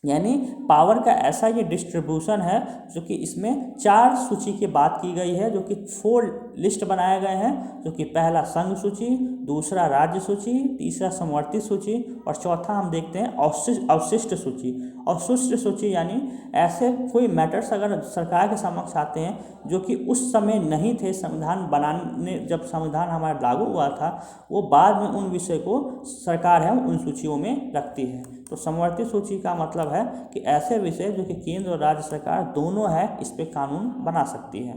यानी पावर का ऐसा ये डिस्ट्रीब्यूशन है जो कि इसमें 4 सूची की बात की गई है, जो कि 4 लिस्ट बनाए गए हैं, जो कि पहला संघ सूची, दूसरा राज्य सूची, तीसरा समवर्ती सूची और चौथा हम देखते हैं अवशिष्ट सूची। अवशिष्ट सूची यानी ऐसे कोई मैटर्स अगर सरकार के समक्ष आते हैं जो कि उस समय नहीं थे संविधान बनाने, जब संविधान हमारा लागू हुआ था, वो बाद में उन विषय को सरकार है उन सूचियों में रखती है। तो समवर्ती सूची का मतलब है कि ऐसे विषय जो कि केंद्र और राज्य सरकार दोनों है इस पे कानून बना सकती है,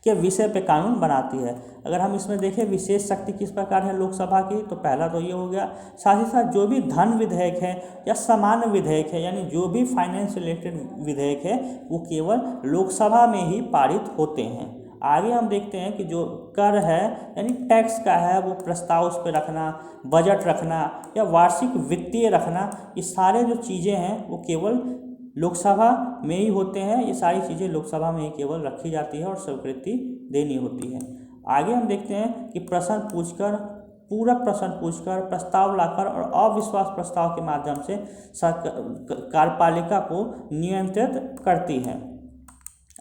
के विषय पे कानून बनाती है। अगर हम इसमें देखें विशेष शक्ति किस प्रकार है लोकसभा की, तो पहला तो ये हो गया। साथ ही साथ जो भी धन विधेयक है या सामान्य विधेयक है, यानी जो भी फाइनेंस रिलेटेड विधेयक है वो केवल लोकसभा में ही पारित होते हैं। आगे हम देखते हैं कि जो कर है यानी टैक्स का है वो प्रस्ताव उस पर रखना, बजट रखना या वार्षिक वित्तीय रखना, ये सारे जो चीज़ें हैं वो केवल लोकसभा में ही होते हैं। ये सारी चीज़ें लोकसभा में ही केवल रखी जाती है और स्वीकृति देनी होती है। आगे हम देखते हैं कि प्रश्न पूछकर, पूरक प्रश्न पूछकर, प्रस्ताव लाकर और अविश्वास प्रस्ताव के माध्यम से कार्यपालिका को नियंत्रित करती है।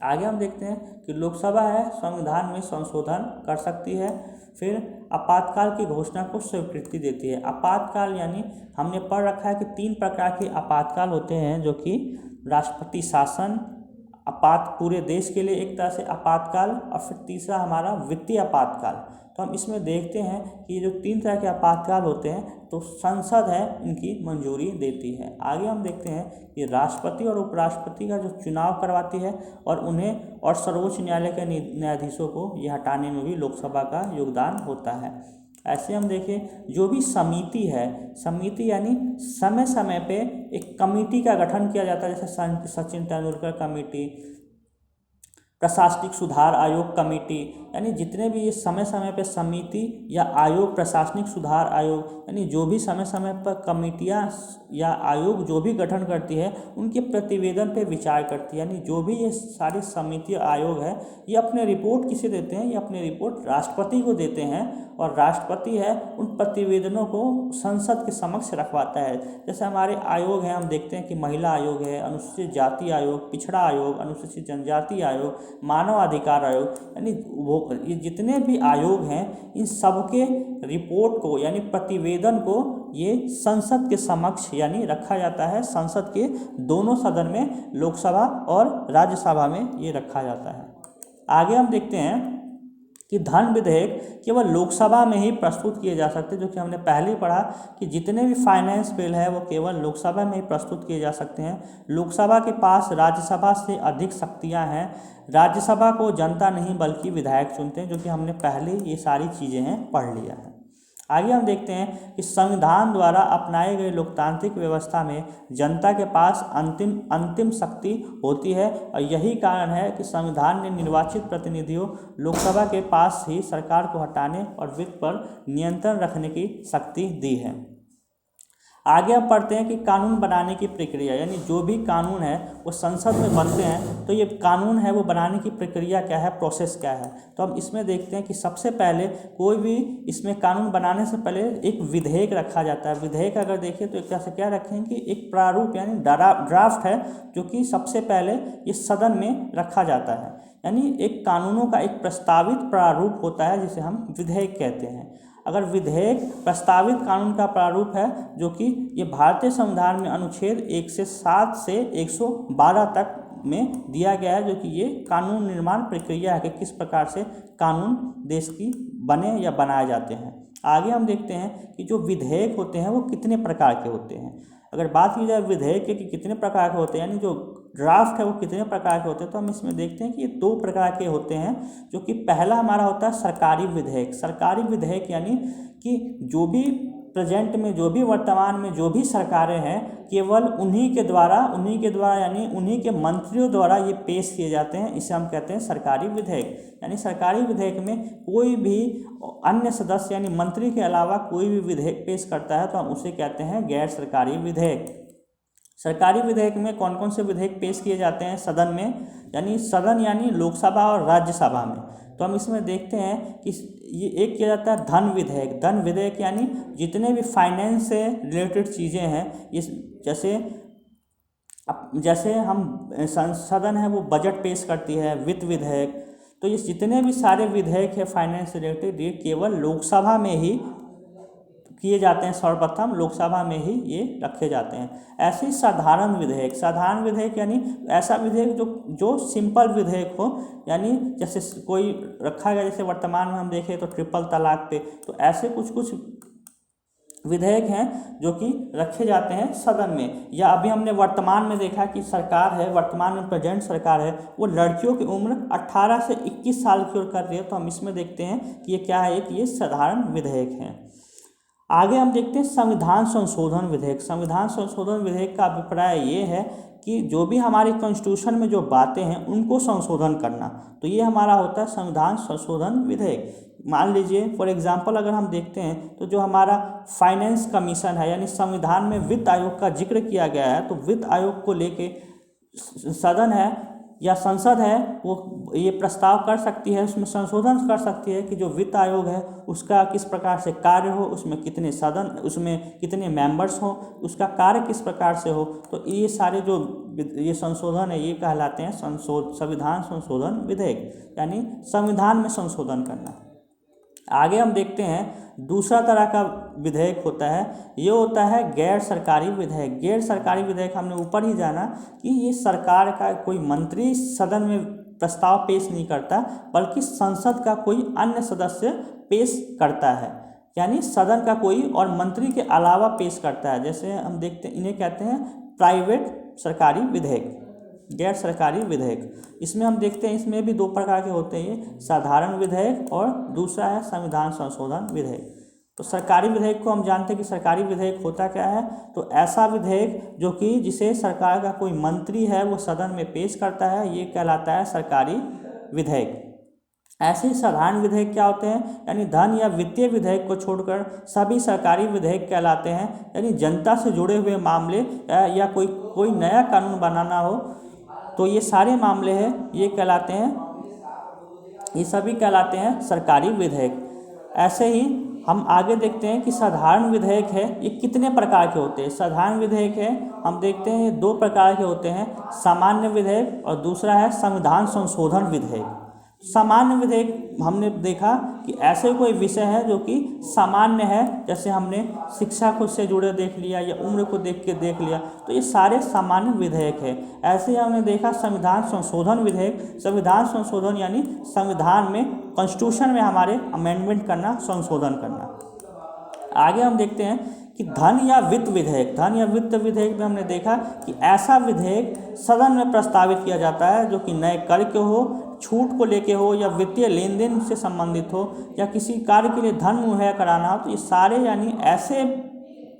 आगे हम देखते हैं कि लोकसभा है संविधान में संशोधन कर सकती है। फिर आपातकाल की घोषणा को स्वीकृति देती है। आपातकाल यानी हमने पढ़ रखा है कि 3 प्रकार के आपातकाल होते हैं, जो कि राष्ट्रपति शासन, पूरे देश के लिए एक तरह से आपातकाल, और फिर तीसरा हमारा वित्तीय आपातकाल। तो हम इसमें देखते हैं कि ये जो 3 तरह के आपातकाल होते हैं तो संसद है इनकी मंजूरी देती है। आगे हम देखते हैं कि राष्ट्रपति और उपराष्ट्रपति का जो चुनाव करवाती है और उन्हें और सर्वोच्च न्यायालय के न्यायाधीशों को ये हटाने में भी लोकसभा का योगदान होता है। ऐसे हम देखें जो भी समिति है, समिति यानी समय समय पे एक कमेटी का गठन किया जाता है, जैसे सचिन तेंदुलकर कमेटी, प्रशासनिक सुधार आयोग कमेटी, यानी जितने भी ये समय समय पे समिति या आयोग, प्रशासनिक सुधार आयोग, यानी जो भी समय समय पर कमेटियाँ या आयोग जो भी गठन करती है उनके प्रतिवेदन पे विचार करती है। यानी जो भी ये सारी समिति आयोग है ये अपने रिपोर्ट किसे देते हैं, ये अपने रिपोर्ट राष्ट्रपति को देते हैं और राष्ट्रपति है उन प्रतिवेदनों को संसद के समक्ष रखवाता है। जैसे हमारे आयोग हैं, हम देखते हैं कि महिला आयोग है, अनुसूचित जाति आयोग, पिछड़ा आयोग, अनुसूचित जनजाति आयोग, मानव अधिकार आयोग, यानी वो ये जितने भी आयोग हैं इन सबके रिपोर्ट को यानी प्रतिवेदन को ये संसद के समक्ष यानी रखा जाता है। संसद के दोनों सदन में, लोकसभा और राज्यसभा में ये रखा जाता है। आगे हम देखते हैं कि धन विधेयक केवल लोकसभा में ही प्रस्तुत किए जा सकते हैं, जो कि हमने पहले ही पढ़ा कि जितने भी फाइनेंस बिल है वो केवल लोकसभा में ही प्रस्तुत किए जा सकते हैं। लोकसभा के पास राज्यसभा से अधिक शक्तियां हैं। राज्यसभा को जनता नहीं बल्कि विधायक चुनते हैं, जो कि हमने पहले ये सारी चीज़ें हैं पढ़ लिया है। आगे हम देखते हैं कि संविधान द्वारा अपनाए गए लोकतांत्रिक व्यवस्था में जनता के पास अंतिम शक्ति होती है और यही कारण है कि संविधान ने निर्वाचित प्रतिनिधियों लोकसभा के पास ही सरकार को हटाने और वित्त पर नियंत्रण रखने की शक्ति दी है। आगे अब पढ़ते हैं कि कानून बनाने की प्रक्रिया, यानी जो भी कानून है वो संसद में बनते हैं तो ये कानून है वो बनाने की प्रक्रिया क्या है, प्रोसेस क्या है। तो हम इसमें देखते हैं कि सबसे पहले कोई भी इसमें कानून बनाने से पहले एक विधेयक रखा जाता है। विधेयक अगर देखें तो एक तरह से क्या रखें कि एक प्रारूप यानी ड्राफ्ट है जो कि सबसे पहले ये सदन में रखा जाता है। यानी एक कानूनों का एक प्रस्तावित प्रारूप होता है जिसे हम विधेयक कहते हैं। अगर विधेयक प्रस्तावित कानून का प्रारूप है जो कि ये भारतीय संविधान में अनुच्छेद 1 से 7 से 112 तक में दिया गया है, जो कि ये कानून निर्माण प्रक्रिया है कि किस प्रकार से कानून देश की बने या बनाए जाते हैं। आगे हम देखते हैं कि जो विधेयक होते हैं वो कितने प्रकार के होते हैं। अगर बात की जाए विधेयक के कि कितने प्रकार के होते हैं, यानी जो ड्राफ्ट है वो कितने प्रकार के होते हैं, तो हम इसमें देखते हैं कि ये 2 प्रकार के होते हैं। जो कि पहला हमारा होता है सरकारी विधेयक। सरकारी विधेयक यानी कि जो भी प्रेजेंट में, जो भी वर्तमान में जो भी सरकारें हैं केवल उन्हीं के द्वारा यानी उन्हीं के मंत्रियों द्वारा ये पेश किए जाते हैं। इसे हम कहते हैं सरकारी विधेयक। यानी सरकारी विधेयक में कोई भी अन्य सदस्य यानी मंत्री के अलावा कोई भी विधेयक पेश करता है तो हम उसे कहते हैं गैर सरकारी विधेयक। सरकारी विधेयक में कौन कौन से विधेयक पेश किए जाते हैं सदन में, यानी सदन यानी लोकसभा और राज्यसभा में। तो हम इसमें देखते हैं कि ये एक किया जाता है धन विधेयक। धन विधेयक यानी जितने भी फाइनेंस से रिलेटेड चीज़ें हैं, इस जैसे हम सदन है वो बजट पेश करती है, वित्त विधेयक। तो ये जितने भी सारे विधेयक है फाइनेंस से रिलेटेड ये केवल लोकसभा में ही किए जाते हैं। सर्वप्रथम लोकसभा में ही ये रखे जाते हैं। ऐसे ही साधारण विधेयक यानी ऐसा विधेयक जो सिंपल विधेयक हो, यानी जैसे कोई रखा गया, जैसे वर्तमान में हम देखें तो ट्रिपल तलाक पे, तो ऐसे कुछ विधेयक हैं जो कि रखे जाते हैं सदन में। या अभी हमने वर्तमान में देखा कि सरकार है, वर्तमान में प्रेजेंट सरकार है, वो लड़कियों की उम्र 18 से 21 साल की ओर कर रही है। तो हम इसमें देखते हैं कि ये क्या है, ये साधारण विधेयक है। आगे हम देखते हैं संविधान संशोधन विधेयक। संविधान संशोधन विधेयक का अभिप्राय ये है कि जो भी हमारे कॉन्स्टिट्यूशन में जो बातें हैं उनको संशोधन करना, तो ये हमारा होता है संविधान संशोधन विधेयक। मान लीजिए फॉर एग्जांपल अगर हम देखते हैं तो जो हमारा फाइनेंस कमीशन है, यानी संविधान में वित्त आयोग का जिक्र किया गया है, तो वित्त आयोग को लेके सदन है या संसद है वो ये प्रस्ताव कर सकती है, उसमें संशोधन कर सकती है कि जो वित्त आयोग है उसका किस प्रकार से कार्य हो, उसमें कितने मेंबर्स हो, उसका कार्य किस प्रकार से हो। तो ये सारे जो ये संशोधन है ये कहलाते हैं संविधान संशोधन विधेयक, यानी संविधान में संशोधन करना। आगे हम देखते हैं दूसरा तरह का विधेयक होता है, ये होता है गैर सरकारी विधेयक। गैर सरकारी विधेयक हमने ऊपर ही जाना कि ये सरकार का कोई मंत्री सदन में प्रस्ताव पेश नहीं करता, बल्कि संसद का कोई अन्य सदस्य पेश करता है, यानी सदन का कोई और मंत्री के अलावा पेश करता है। जैसे हम देखते हैं, इन्हें कहते हैं प्राइवेट सरकारी विधेयक, गैर सरकारी विधेयक। इसमें हम देखते हैं, इसमें भी दो प्रकार के होते हैं, ये साधारण विधेयक और दूसरा है संविधान संशोधन विधेयक। तो सरकारी विधेयक को हम जानते हैं कि सरकारी विधेयक होता क्या है, तो ऐसा विधेयक जो कि जिसे सरकार का कोई मंत्री है वो सदन में पेश करता है, ये कहलाता है सरकारी विधेयक। ऐसे ही साधारण विधेयक क्या होते हैं, यानी धन या वित्तीय विधेयक को छोड़कर सभी सरकारी विधेयक कहलाते हैं, यानी जनता से जुड़े हुए मामले या कोई नया कानून बनाना हो तो ये सारे मामले हैं, ये कहलाते हैं, ये सभी कहलाते हैं सरकारी विधेयक। ऐसे ही हम आगे देखते हैं कि साधारण विधेयक है ये कितने प्रकार के होते हैं। साधारण विधेयक है हम देखते हैं ये दो प्रकार के होते हैं, सामान्य विधेयक और दूसरा है संविधान संशोधन विधेयक। सामान्य विधेयक हमने देखा कि ऐसे कोई विषय है जो कि सामान्य है, जैसे हमने शिक्षा को से जुड़े देख लिया या उम्र को देख के देख लिया, तो ये सारे सामान्य विधेयक है। ऐसे ही हमने देखा संविधान संशोधन विधेयक। संविधान संशोधन यानी संविधान में, कॉन्स्टिट्यूशन में हमारे अमेंडमेंट करना, संशोधन करना। आगे हम देखते हैं कि धन या वित्त विधेयक। धन या वित्त विधेयक में हमने देखा कि ऐसा विधेयक सदन में प्रस्तावित किया जाता है जो कि नए कर के हो, छूट को लेके हो, या वित्तीय लेन देन से संबंधित हो, या किसी कार्य के लिए धन मुहैया कराना हो। तो ये सारे यानी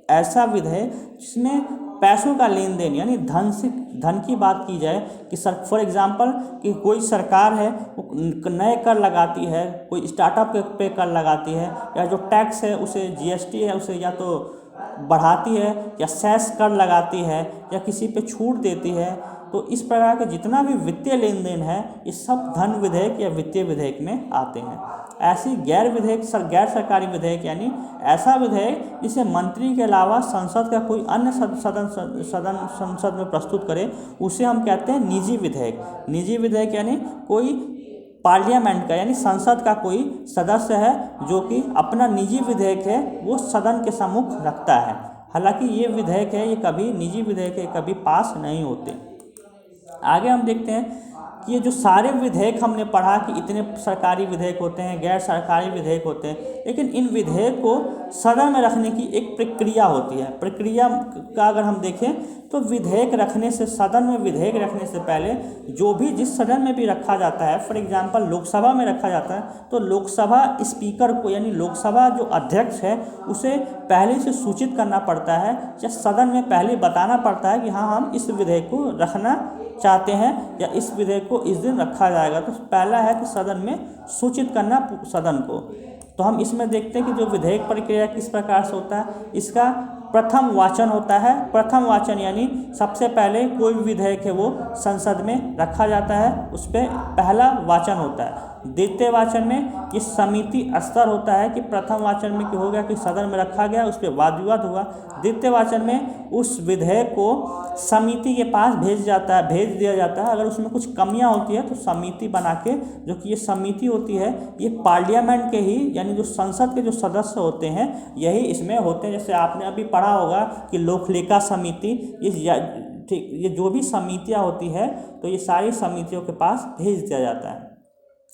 ऐसा विधेयक जिसमें पैसों का लेन देन यानी धन की बात की जाए कि फॉर एग्जांपल कि कोई सरकार है वो नए कर लगाती है, कोई स्टार्टअप पे कर लगाती है, या जो टैक्स है उसे जीएसटी है उसे या तो बढ़ाती है, या सेस कर लगाती है, या किसी पे छूट देती है। तो इस प्रकार के जितना भी वित्तीय लेन देन है ये सब धन विधेयक या वित्तीय विधेयक में आते हैं। ऐसी गैर सरकारी विधेयक यानी ऐसा विधेयक जिसे मंत्री के अलावा संसद का कोई अन्य संसद में प्रस्तुत करे, उसे हम कहते हैं निजी विधेयक। निजी विधेयक यानी कोई पार्लियामेंट का यानी संसद का कोई सदस्य है जो कि अपना निजी विधेयक है वो सदन के सम्मुख रखता है। हालांकि ये विधेयक है, ये कभी निजी विधेयक है, कभी पास नहीं होते। आगे हम देखते हैं कि ये जो सारे विधेयक हमने पढ़ा कि इतने सरकारी विधेयक होते हैं, गैर सरकारी विधेयक होते हैं, लेकिन इन विधेयक को सदन में रखने की एक प्रक्रिया होती है। प्रक्रिया का अगर हम देखें तो विधेयक रखने से, सदन में विधेयक रखने से पहले जो भी जिस सदन में भी रखा जाता है, फॉर एग्जांपल लोकसभा में रखा जाता है, तो लोकसभा स्पीकर को यानी लोकसभा जो अध्यक्ष है उसे पहले से सूचित करना पड़ता है, या सदन में पहले बताना पड़ता है कि हाँ हम इस विधेयक को रखना चाहते हैं या इस विधेयक को इस दिन रखा जाएगा। तो पहला है कि सदन में सूचित करना सदन को। तो हम इसमें देखते हैं कि जो विधेयक प्रक्रिया किस प्रकार से होता है। इसका प्रथम वाचन होता है। प्रथम वाचन यानी सबसे पहले कोई भी विधेयक है वो संसद में रखा जाता है, उस पर पहला वाचन होता है। द्वितीय वाचन में ये समिति स्तर होता है कि प्रथम वाचन में क्या हो गया कि सदन में रखा गया, उस पर वाद विवाद हुआ। द्वितीय वाचन में उस विधेयक को समिति के पास भेज दिया जाता है। अगर उसमें कुछ कमियां होती है तो समिति बना के, जो कि ये समिति होती है ये पार्लियामेंट के ही यानी जो संसद के जो सदस्य होते हैं यही इसमें होते हैं। जैसे आपने अभी पढ़ा होगा कि लोकलेखा समिति, ये जो भी समितियां होती है तो ये सारी समितियों के पास भेज दिया जाता है।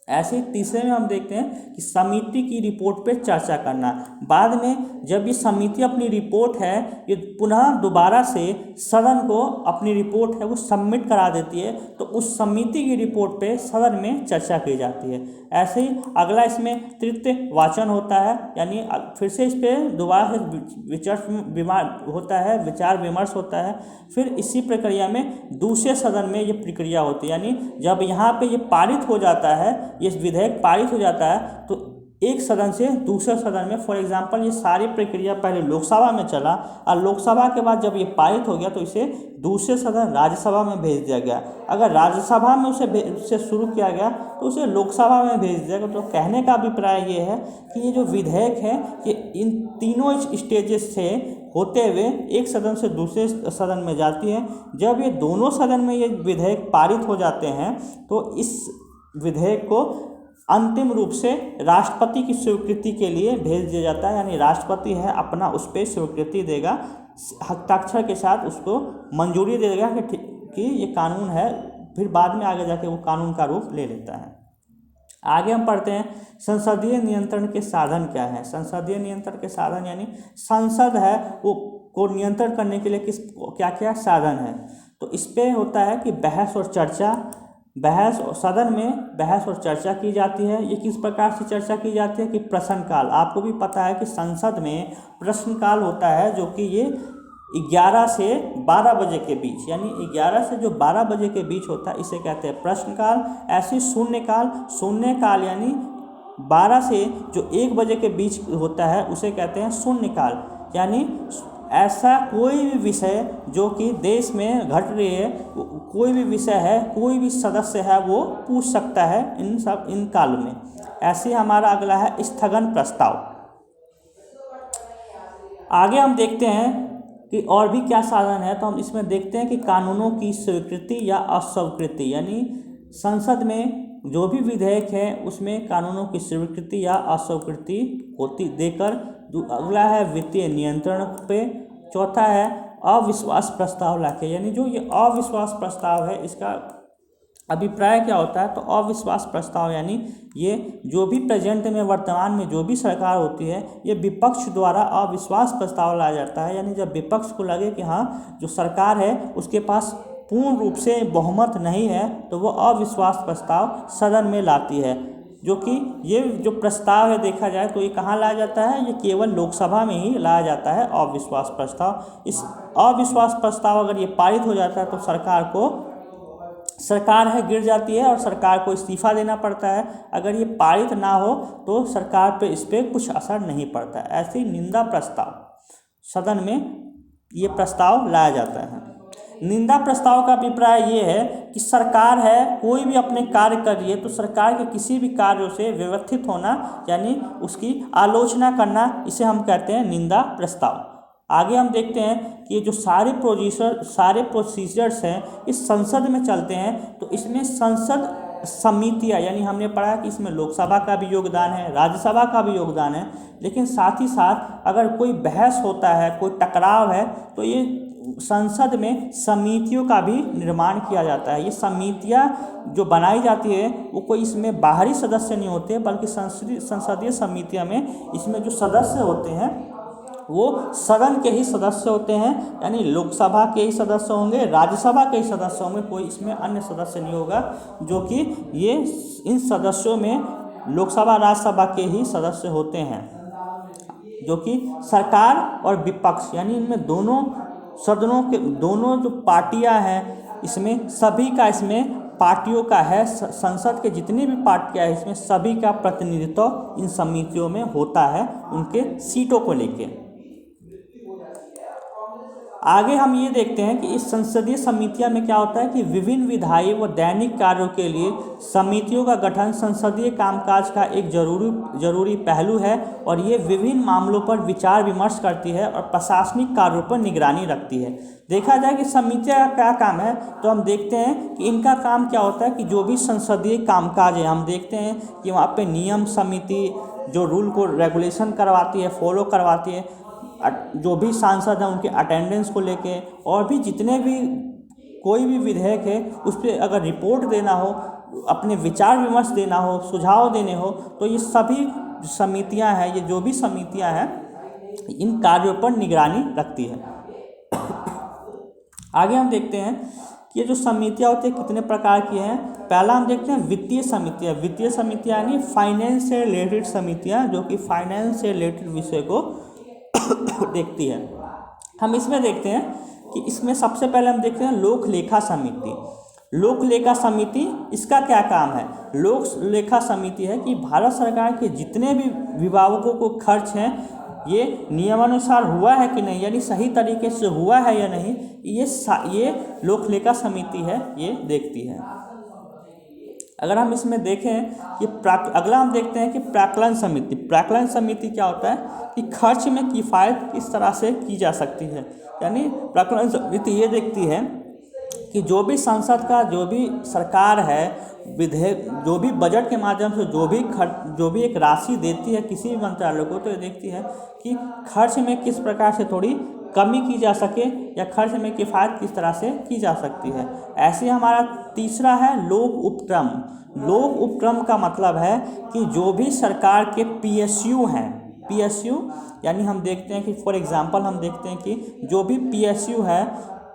ऐसे ही तीसरे में हम देखते हैं कि समिति की रिपोर्ट पे चर्चा करना। बाद में जब ये समिति अपनी रिपोर्ट है ये पुनः दोबारा से सदन को अपनी रिपोर्ट है वो सबमिट करा देती है, तो उस समिति की रिपोर्ट पे सदन में चर्चा की जाती है। ऐसे ही अगला इसमें तृतीय वाचन होता है, यानी फिर से इस पर दोबारा से विचार विमर्श होता है। फिर इसी प्रक्रिया में दूसरे सदन में ये प्रक्रिया होती है, यानी जब यहाँ पे ये पारित हो जाता है, ये विधेयक पारित हो जाता है, तो एक सदन से दूसरे सदन में, फॉर एग्जांपल ये सारी प्रक्रिया पहले लोकसभा में चला और लोकसभा के बाद जब ये पारित हो गया तो इसे दूसरे सदन राज्यसभा में भेज दिया गया। अगर राज्यसभा में उसे शुरू किया गया तो उसे लोकसभा में भेज दिया गया। तो कहने का अभिप्राय ये है कि ये जो विधेयक है ये इन तीनों स्टेजेस से होते हुए एक सदन से दूसरे सदन में जाती है। जब ये दोनों सदन में ये विधेयक पारित हो जाते हैं तो इस विधेयक को अंतिम रूप से राष्ट्रपति की स्वीकृति के लिए भेज दिया जाता है, यानी राष्ट्रपति है अपना उस पर स्वीकृति देगा, हस्ताक्षर के साथ उसको मंजूरी दे देगा कि ये कानून है, फिर बाद में आगे जाके वो कानून का रूप ले लेता है। आगे हम पढ़ते हैं संसदीय नियंत्रण के साधन क्या है। संसदीय नियंत्रण के साधन यानी संसद है वो को नियंत्रण करने के लिए किस क्या क्या साधन है। तो इस पे होता है कि बहस और चर्चा, सदन में बहस और चर्चा की जाती है। ये किस प्रकार से चर्चा की जाती है कि प्रश्नकाल, आपको भी पता है कि संसद में प्रश्नकाल होता है जो कि ये 11 से 12 बजे के बीच, यानी 11 से जो 12 बजे के बीच होता है इसे कहते हैं प्रश्नकाल। ऐसे शून्यकाल यानी 12 से जो 1 बजे के बीच होता है उसे कहते हैं शून्यकाल, यानी ऐसा कोई भी विषय जो कि देश में घट रही है, कोई भी विषय है, कोई भी सदस्य है वो पूछ सकता है इन काल में। ऐसे हमारा अगला है स्थगन प्रस्ताव। आगे हम देखते हैं कि और भी क्या साधन है, तो हम इसमें देखते हैं कि कानूनों की स्वीकृति या अस्वीकृति, यानी संसद में जो भी विधेयक है उसमें कानूनों की स्वीकृति या अस्वीकृति होती देकर। अगला है वित्तीय नियंत्रण पे। चौथा है अविश्वास प्रस्ताव लाके, यानी जो ये अविश्वास प्रस्ताव है इसका अभिप्राय क्या होता है। तो अविश्वास प्रस्ताव यानी ये जो भी प्रेजेंट में वर्तमान में जो भी सरकार होती है ये विपक्ष द्वारा अविश्वास प्रस्ताव लाया जाता है, यानी जब विपक्ष को लगे कि हाँ जो सरकार है उसके पास पूर्ण रूप से बहुमत नहीं है तो वो अविश्वास प्रस्ताव सदन में लाती है। जो कि ये जो प्रस्ताव है देखा जाए तो ये कहाँ लाया जाता है, ये केवल लोकसभा में ही लाया जाता है अविश्वास प्रस्ताव। इस अविश्वास प्रस्ताव अगर ये पारित हो जाता है तो सरकार है गिर जाती है और सरकार को इस्तीफा देना पड़ता है। अगर ये पारित ना हो तो सरकार पे इस पर कुछ असर नहीं पड़ता है। ऐसे निंदा प्रस्ताव सदन में ये प्रस्ताव लाया जाता है। निंदा प्रस्ताव का अभिप्राय ये है कि सरकार है कोई भी अपने कार्य कर रही है तो सरकार के किसी भी कार्यों से व्यवस्थित होना यानी उसकी आलोचना करना, इसे हम कहते हैं निंदा प्रस्ताव। आगे हम देखते हैं कि ये जो सारे प्रोसीजर्स हैं इस संसद में चलते हैं, तो इसमें संसद समितियाँ यानी हमने पढ़ा कि इसमें लोकसभा का भी योगदान है, राज्यसभा का भी योगदान है, लेकिन साथ ही साथ अगर कोई बहस होता है, कोई टकराव है तो ये संसद में समितियों का भी निर्माण किया जाता है। ये समितियाँ जो बनाई जाती है वो कोई इसमें बाहरी सदस्य नहीं होते बल्कि संसदीय समितियों में इसमें जो सदस्य होते हैं वो सदन के ही सदस्य होते हैं, यानी लोकसभा के ही सदस्य होंगे, राज्यसभा के ही सदस्य होंगे, कोई इसमें अन्य सदस्य नहीं होगा। जो कि ये इन सदस्यों में लोकसभा राज्यसभा के ही सदस्य होते हैं, जो कि सरकार और विपक्ष यानी इनमें दोनों सदनों के दोनों जो पार्टियां हैं इसमें सभी का इसमें पार्टियों का है, संसद के जितनी भी पार्टियां हैं इसमें सभी का प्रतिनिधित्व इन समितियों में होता है उनके सीटों को लेके। आगे हम ये देखते हैं कि इस संसदीय समितियों में क्या होता है कि विभिन्न विधायी व दैनिक कार्यों के लिए समितियों का गठन संसदीय कामकाज का एक जरूरी पहलू है और ये विभिन्न मामलों पर विचार विमर्श करती है और प्रशासनिक कार्यों पर निगरानी रखती है। देखा जाए कि समितियाँ का क्या काम है तो हम देखते हैं कि इनका काम क्या होता है कि जो भी संसदीय कामकाज है हम देखते हैं कि वहाँ पे नियम समिति जो रूल को रेगुलेशन करवाती है, फॉलो करवाती है, जो भी सांसद हैं उनके अटेंडेंस को लेके, और भी जितने भी कोई भी विधेयक है उस पर अगर रिपोर्ट देना हो, अपने विचार विमर्श देना हो, सुझाव देने हो, तो ये सभी समितियां हैं, ये जो भी समितियां हैं इन कार्यों पर निगरानी रखती है। आगे हम देखते हैं कि ये जो समितियां होती है कितने प्रकार की हैं। पहला हम देखते हैं वित्तीय समितियां। वित्तीय समितियां यानी फाइनेंस से रिलेटेड समितियां जो कि फाइनेंस से रिलेटेड विषय को देखती है। हम इसमें देखते हैं कि इसमें सबसे पहले हम देखते हैं लोक लेखा समिति। लोक लेखा समिति इसका क्या काम है? लोक लेखा समिति है कि भारत सरकार के जितने भी विभागों को खर्च हैं ये नियमानुसार हुआ है कि नहीं, यानी सही तरीके से हुआ है या नहीं, ये लोक लेखा समिति है ये देखती है। अगर हम इसमें देखें कि अगला हम देखते हैं कि प्राक्कलन समिति। प्राक्कलन समिति क्या होता है कि खर्च में किफ़ायत किस तरह से की जा सकती है, यानी प्राक्कलन समिति ये देखती है कि जो भी संसद का जो भी सरकार है विधेयक जो भी बजट के माध्यम से जो भी एक राशि देती है किसी भी मंत्रालय को, तो ये देखती है कि खर्च में किस प्रकार से थोड़ी कमी की जा सके या खर्च में किफ़ायत किस तरह से की जा सकती है। ऐसे ही हमारा तीसरा है लोक उपक्रम। लोक उपक्रम का मतलब है कि जो भी सरकार के पीएसयू हैं, पीएसयू यानी हम देखते हैं कि फॉर एग्जांपल हम देखते हैं कि जो भी पीएसयू है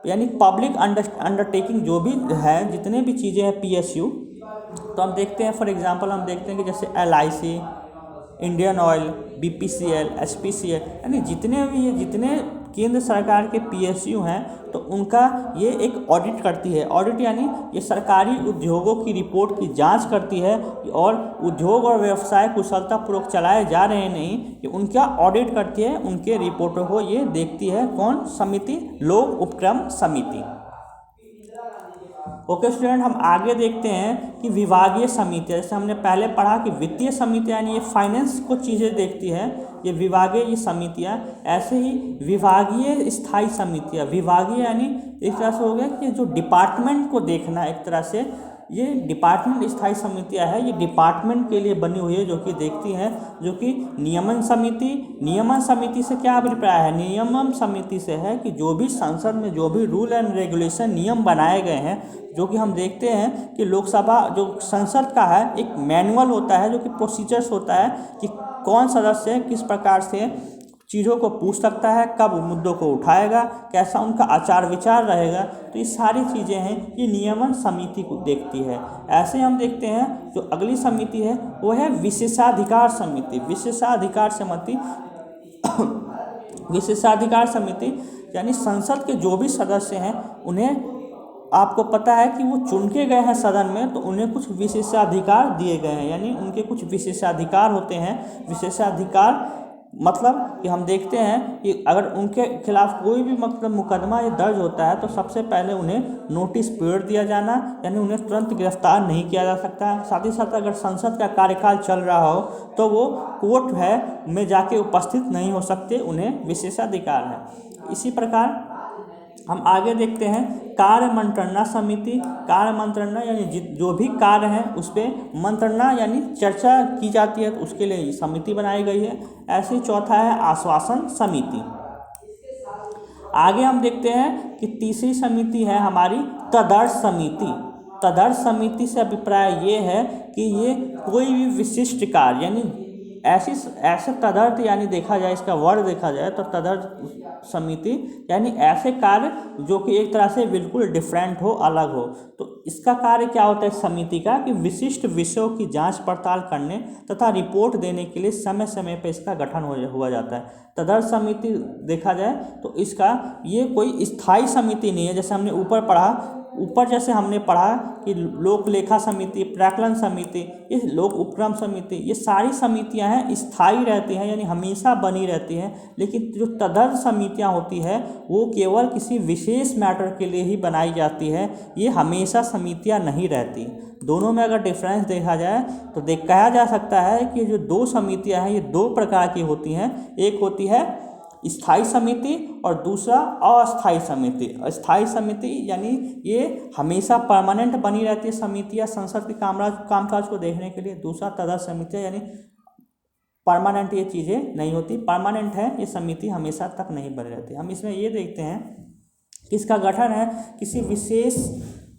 यानी पब्लिक अंडरटेकिंग जो भी है, जितने भी चीज़ें हैं पीएसयू, तो हम देखते हैं फॉर एग्जांपल हम देखते हैं कि जैसे LIC, Indian oil, BPCL, HPCL, यानी जितने केंद्र सरकार के पीएसयू हैं तो उनका ये एक ऑडिट करती है। ऑडिट यानी ये सरकारी उद्योगों की रिपोर्ट की जांच करती है और उद्योग और व्यवसाय कुशलतापूर्वक चलाए जा रहे हैं नहीं, ये उनका ऑडिट करती है, उनके रिपोर्टों को ये देखती है कौन समिति, लोक उपक्रम समिति। ओके स्टूडेंट, हम आगे देखते हैं कि विभागीय समिति, जैसे हमने पहले पढ़ा कि वित्तीय समिति यानी ये फाइनेंस को चीज़ें देखती है, ये विभागीय ये समितियाँ। ऐसे ही विभागीय स्थायी समितियाँ, विभागीय यानी एक तरह से हो गया कि जो डिपार्टमेंट को देखना, एक तरह से ये डिपार्टमेंट स्थायी समितियाँ है, ये डिपार्टमेंट के लिए बनी हुई है जो कि देखती हैं, जो कि नियमन समिति से क्या अभिप्राय है, नियमन समिति से है कि जो भी संसद में जो भी रूल एंड रेगुलेशन नियम बनाए गए हैं, जो कि हम देखते हैं कि लोकसभा जो संसद का है एक मैनुअल होता है, जो कि प्रोसीजर्स होता है कि कौन सदस्य किस प्रकार से चीज़ों को पूछ सकता है, कब मुद्दों को उठाएगा, कैसा उनका आचार विचार रहेगा, तो ये सारी चीज़ें हैं ये नियमन समिति को देखती है। ऐसे हम देखते हैं जो अगली समिति है वो है विशेषाधिकार समिति। विशेषाधिकार समिति यानी संसद के जो भी सदस्य हैं उन्हें, आपको पता है कि वो चुन के गए हैं सदन में, तो उन्हें कुछ विशेषाधिकार दिए गए हैं, यानी उनके कुछ विशेषाधिकार होते हैं। विशेषाधिकार मतलब कि हम देखते हैं कि अगर उनके खिलाफ कोई भी मतलब मुकदमा ये दर्ज होता है तो सबसे पहले उन्हें नोटिस पीरियड दिया जाना, यानी उन्हें तुरंत गिरफ्तार नहीं किया जा सकता है। साथ ही साथ अगर संसद का कार्यकाल चल रहा हो तो वो कोर्ट है में जाके उपस्थित नहीं हो सकते, उन्हें विशेषाधिकार है। इसी प्रकार हम आगे देखते हैं कार्य मंत्रणा समिति। कार्य मंत्रणा यानी जो भी कार्य है उस पर मंत्रणा यानी चर्चा की जाती है, तो उसके लिए ये समिति बनाई गई है। ऐसे ही चौथा है आश्वासन समिति। आगे हम देखते हैं कि तीसरी समिति है हमारी तदर्थ समिति। तदर्थ समिति से अभिप्राय ये है कि ये कोई भी विशिष्ट कार्य यानी ऐसे तदर्थ यानी देखा जाए, इसका वर्ड देखा जाए तो तदर्थ समिति यानी ऐसे कार्य जो कि एक तरह से बिल्कुल डिफरेंट हो, अलग हो। तो इसका कार्य क्या होता है समिति का, कि विशिष्ट विषयों की जांच पड़ताल करने तथा रिपोर्ट देने के लिए समय समय पर इसका गठन हुआ जाता है। तदर्थ समिति देखा जाए तो इसका ये कोई स्थायी समिति नहीं है। जैसे हमने ऊपर जैसे हमने पढ़ा कि लोक लेखा समिति, प्राक्कलन समिति, ये लोक उपक्रम समिति, ये सारी समितियां हैं स्थायी रहती हैं यानी हमेशा बनी रहती हैं। लेकिन जो तदर्थ समितियां होती है वो केवल किसी विशेष मैटर के लिए ही बनाई जाती है, ये हमेशा समितियां नहीं रहती। दोनों में अगर डिफरेंस देखा जाए तो कहा जा सकता है कि जो दो समितियां हैं ये दो प्रकार की होती हैं। एक होती है स्थायी समिति और दूसरा अस्थायी समिति। अस्थायी समिति यानी ये हमेशा परमानेंट बनी रहती है समिति या संसद के कामकाज को देखने के लिए। दूसरा तदर्थ समिति यानी परमानेंट ये चीज़ें नहीं होती, परमानेंट है ये समिति, हमेशा तक नहीं बनी रहती। हम इसमें ये देखते हैं कि इसका गठन है किसी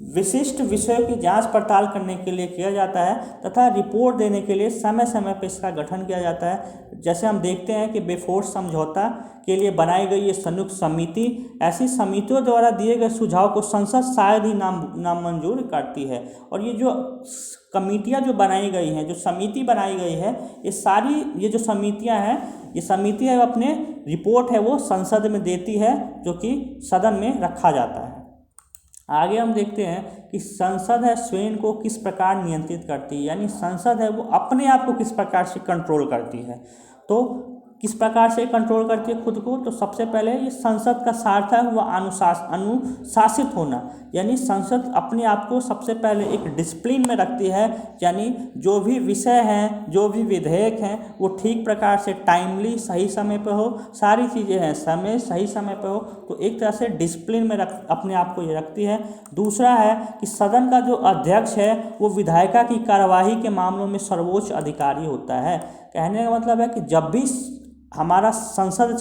विशिष्ट विषयों की जांच पड़ताल करने के लिए किया जाता है तथा रिपोर्ट देने के लिए समय समय पर इसका गठन किया जाता है। जैसे हम देखते हैं कि बेफोर्स समझौता के लिए बनाई गई ये संयुक्त समिति, ऐसी समितियों द्वारा दिए गए सुझाव को संसद शायद ही नामंजूर करती है। और ये जो कमेटियाँ जो बनाई गई हैं, जो समिति बनाई गई है, ये जो समितियाँ हैं, ये समितियाँ अपने रिपोर्ट है वो संसद में देती है, जो कि सदन में रखा जाता है। आगे हम देखते हैं कि संसद है स्वयं को किस प्रकार नियंत्रित करती है, यानी संसद है वो अपने आप को किस प्रकार से कंट्रोल करती है। तो किस प्रकार से कंट्रोल करती है खुद को? तो सबसे पहले ये संसद का स्वार्थ है वह अनुशासित होना, यानी संसद अपने आप को सबसे पहले एक डिसिप्लिन में रखती है, यानी जो भी विषय हैं, जो भी विधेयक हैं, वो ठीक प्रकार से टाइमली सही समय पर हो, सारी चीज़ें हैं सही समय पर हो, तो एक तरह से डिसिप्लिन में अपने आप को ये रखती है। दूसरा है कि सदन का जो अध्यक्ष है वो विधायिका की कार्यवाही के मामलों में सर्वोच्च अधिकारी होता है। कहने का मतलब है कि जब भी हमारा संसद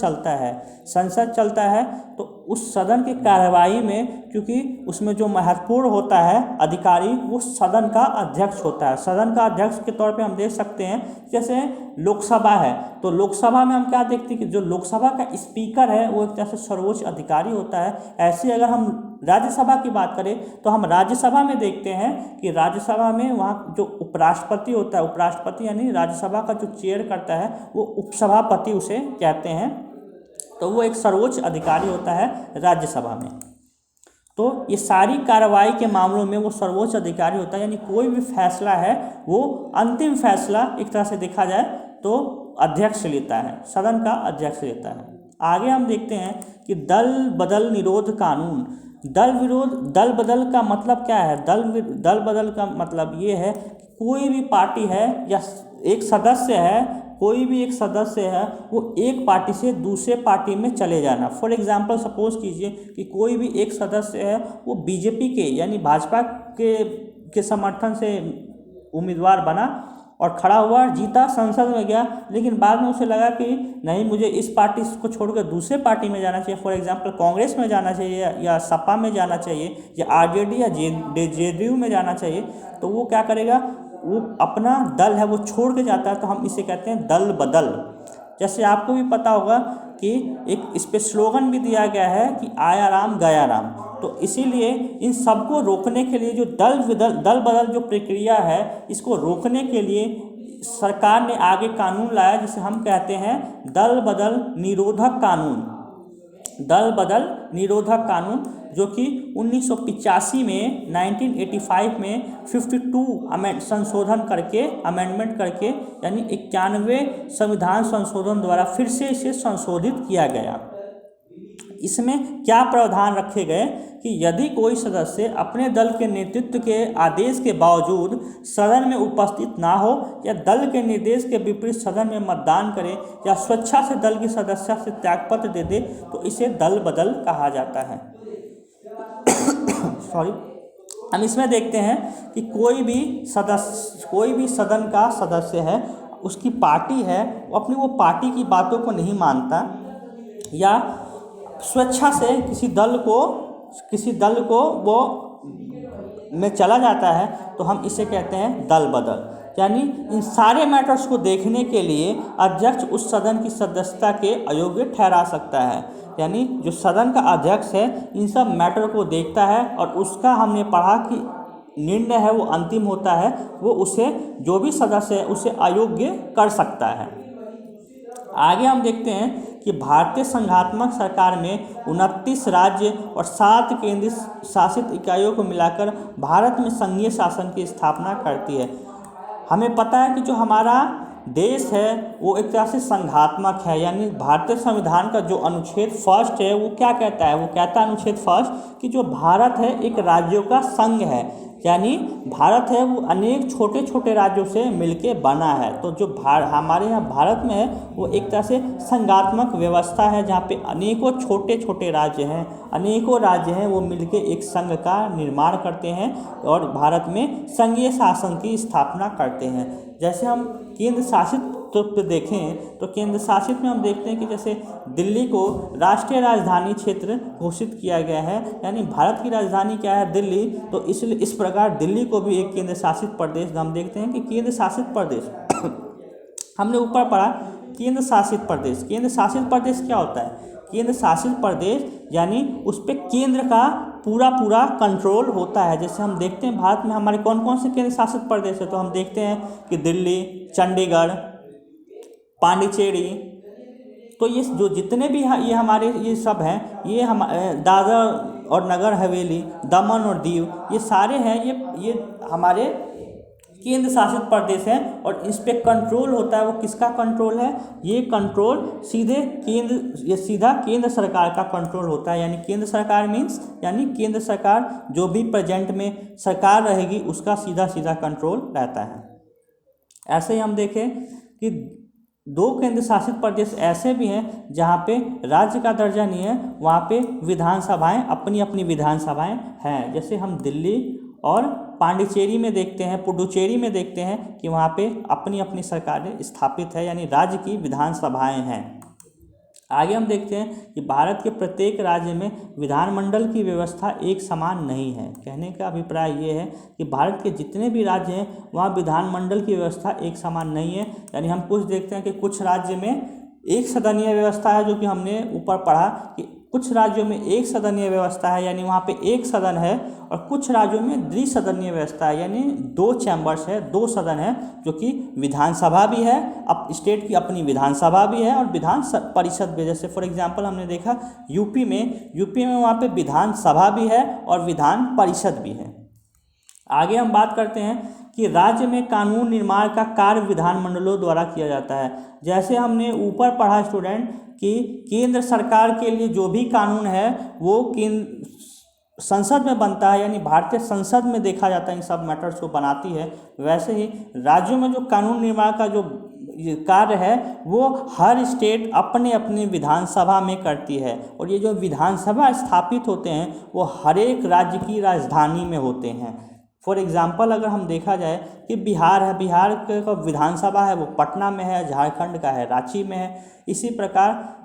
चलता है तो उस सदन की कार्यवाही में, क्योंकि उसमें जो महत्वपूर्ण होता है अधिकारी वो सदन का अध्यक्ष होता है। सदन का अध्यक्ष के तौर पे हम देख सकते हैं, जैसे लोकसभा है तो लोकसभा में हम क्या देखते हैं कि जो लोकसभा का स्पीकर है वो एक तरह से सर्वोच्च अधिकारी होता है। ऐसे अगर हम राज्यसभा की बात करें तो हम राज्यसभा में देखते हैं कि राज्यसभा में वहाँ जो उपराष्ट्रपति होता है, उपराष्ट्रपति यानी राज्यसभा का जो चेयर करता है वो उपसभापति उसे कहते हैं, तो वो एक सर्वोच्च अधिकारी होता है राज्यसभा में। तो ये सारी कार्रवाई के मामलों में वो सर्वोच्च अधिकारी होता है, यानी कोई भी फैसला है वो अंतिम फैसला एक तरह से देखा जाए तो अध्यक्ष लेता है, सदन का अध्यक्ष लेता है। आगे हम देखते हैं कि दल बदल निरोध कानून। दल बदल का मतलब क्या है? दल बदल का मतलब ये है कि कोई भी पार्टी है या एक सदस्य है, कोई भी एक सदस्य है वो एक पार्टी से दूसरे पार्टी में चले जाना। फॉर एग्जांपल सपोज कीजिए कि कोई भी एक सदस्य है वो बीजेपी के यानी भाजपा के समर्थन से उम्मीदवार बना और खड़ा हुआ, जीता, संसद में गया, लेकिन बाद में उसे लगा कि नहीं, मुझे इस पार्टी को छोड़कर दूसरे पार्टी में जाना चाहिए, फॉर एग्जांपल कांग्रेस में जाना चाहिए या सपा में जाना चाहिए या आरजेडी या जेडीयू में जाना चाहिए, तो वो क्या करेगा, वो अपना दल है वो छोड़ के जाता है, तो हम इसे कहते हैं दल बदल। जैसे आपको भी पता होगा कि एक इस पर स्लोगन भी दिया गया है कि आया राम गया राम, तो इसीलिए इन सबको रोकने के लिए जो दल बदल जो प्रक्रिया है, इसको रोकने के लिए सरकार ने आगे कानून लाया जिसे हम कहते हैं दल बदल निरोधक कानून, जो कि 1985 में 1985 में 52 संशोधन करके, अमेंडमेंट करके, यानी 91 संविधान संशोधन द्वारा फिर से इसे संशोधित किया गया। इसमें क्या प्रावधान रखे गए कि यदि कोई सदस्य अपने दल के नेतृत्व के आदेश के बावजूद सदन में उपस्थित ना हो या दल के निर्देश के विपरीत सदन में मतदान करे या स्वेच्छा से दल की सदस्यता से त्यागपत्र दे दे, तो इसे दल बदल कहा जाता है। हम इसमें देखते हैं कि कोई भी सदन का सदस्य है, उसकी पार्टी है, वो अपनी वो पार्टी की बातों को नहीं मानता या स्वेच्छा से किसी दल को वो में चला जाता है, तो हम इसे कहते हैं दल बदल। यानी इन सारे मैटर्स को देखने के लिए अध्यक्ष उस सदन की सदस्यता के अयोग्य ठहरा सकता है, यानी जो सदन का अध्यक्ष है इन सब मैटर को देखता है और उसका हमने पढ़ा कि निर्णय है वो अंतिम होता है, वो उसे जो भी सदस्य है उसे अयोग्य कर सकता है। आगे हम देखते हैं कि भारतीय संघात्मक सरकार में 29 राज्य और 7 केंद्र शासित इकाइयों को मिलाकर भारत में संघीय शासन की स्थापना करती है। हमें पता है कि जो हमारा देश है वो एक तरह से संघात्मक है, यानी भारतीय संविधान का जो अनुच्छेद 1 है वो क्या कहता है, वो कहता है अनुच्छेद 1 कि जो भारत है एक राज्यों का संघ है, यानी भारत है वो अनेक छोटे छोटे राज्यों से मिलके बना है। तो जो हमारे यहाँ भारत में है वो एक तरह से संघात्मक व्यवस्था है, जहाँ पे अनेकों छोटे छोटे राज्य हैं, वो मिलके एक संघ का निर्माण करते हैं और भारत में संघीय शासन की स्थापना करते हैं। जैसे हम केंद्र शासित पे देखें तो केंद्र शासित में हम देखते हैं कि जैसे दिल्ली को राष्ट्रीय राजधानी क्षेत्र घोषित किया गया है, यानी भारत की राजधानी क्या है, दिल्ली, तो इसलिए इस प्रकार दिल्ली को भी एक केंद्र शासित प्रदेश हम देखते हैं कि केंद्र शासित प्रदेश हमने ऊपर पढ़ा केंद्र शासित प्रदेश। केंद्र शासित प्रदेश क्या होता है? केंद्र शासित प्रदेश यानी उस पर केंद्र का पूरा कंट्रोल होता है। जैसे हम देखते हैं भारत में हमारे कौन कौन से केंद्र शासित प्रदेश है, तो हम देखते हैं कि दिल्ली, चंडीगढ़, पांडिचेरी, तो ये जो जितने भी ये हमारे ये सब हैं, ये हम दादर और नगर हवेली, दमन और दीव, ये सारे हैं, ये हमारे केंद्र शासित प्रदेश है और इस पे कंट्रोल होता है, वो किसका कंट्रोल है, ये कंट्रोल सीधा केंद्र सरकार का कंट्रोल होता है। यानी केंद्र सरकार मीन्स यानी केंद्र सरकार जो भी प्रेजेंट में सरकार रहेगी उसका सीधा सीधा कंट्रोल रहता है। ऐसे ही हम देखें कि 2 केंद्र शासित प्रदेश ऐसे भी हैं जहाँ पे राज्य का दर्जा नहीं है, वहाँ पे विधानसभाएं अपनी अपनी विधानसभाएं हैं। जैसे हम दिल्ली और पांडिचेरी में देखते हैं, पुडुचेरी में देखते हैं कि वहाँ पे अपनी अपनी सरकारें स्थापित है, यानी राज्य की विधानसभाएं हैं। आगे हम देखते हैं कि भारत के प्रत्येक राज्य में विधानमंडल की व्यवस्था एक समान नहीं है। कहने का अभिप्राय ये है कि भारत के जितने भी राज्य हैं वहाँ विधानमंडल की व्यवस्था एक समान नहीं है। यानी हम कुछ देखते हैं कि कुछ राज्य में एक सदनीय व्यवस्था है, जो कि हमने ऊपर पढ़ा कि कुछ राज्यों में एक सदनीय व्यवस्था है, यानी वहाँ पे एक सदन है, और कुछ राज्यों में द्विसदनीय व्यवस्था है, यानी 2 चैम्बर्स है, 2 सदन है, जो कि विधानसभा भी है, अब स्टेट की अपनी विधानसभा भी है और विधान परिषद भी। जैसे फॉर एग्जांपल हमने देखा यूपी में वहाँ पे विधानसभा भी है और विधान परिषद भी है। आगे हम बात करते हैं कि राज्य में कानून निर्माण का कार्य विधानमंडलों द्वारा किया जाता है। जैसे हमने ऊपर पढ़ा स्टूडेंट कि केंद्र सरकार के लिए जो भी कानून है वो संसद में बनता है, यानी भारतीय संसद में देखा जाता है इन सब मैटर्स को बनाती है। वैसे ही राज्यों में जो कानून निर्माण का जो कार्य है वो हर स्टेट अपने अपने विधानसभा में करती है, और ये जो विधानसभा स्थापित होते हैं वो हर एक राज्य की राजधानी में होते हैं। फॉर एग्जाम्पल अगर हम देखा जाए कि बिहार है, बिहार का विधानसभा है वो पटना में है, झारखंड का है रांची में है। इसी प्रकार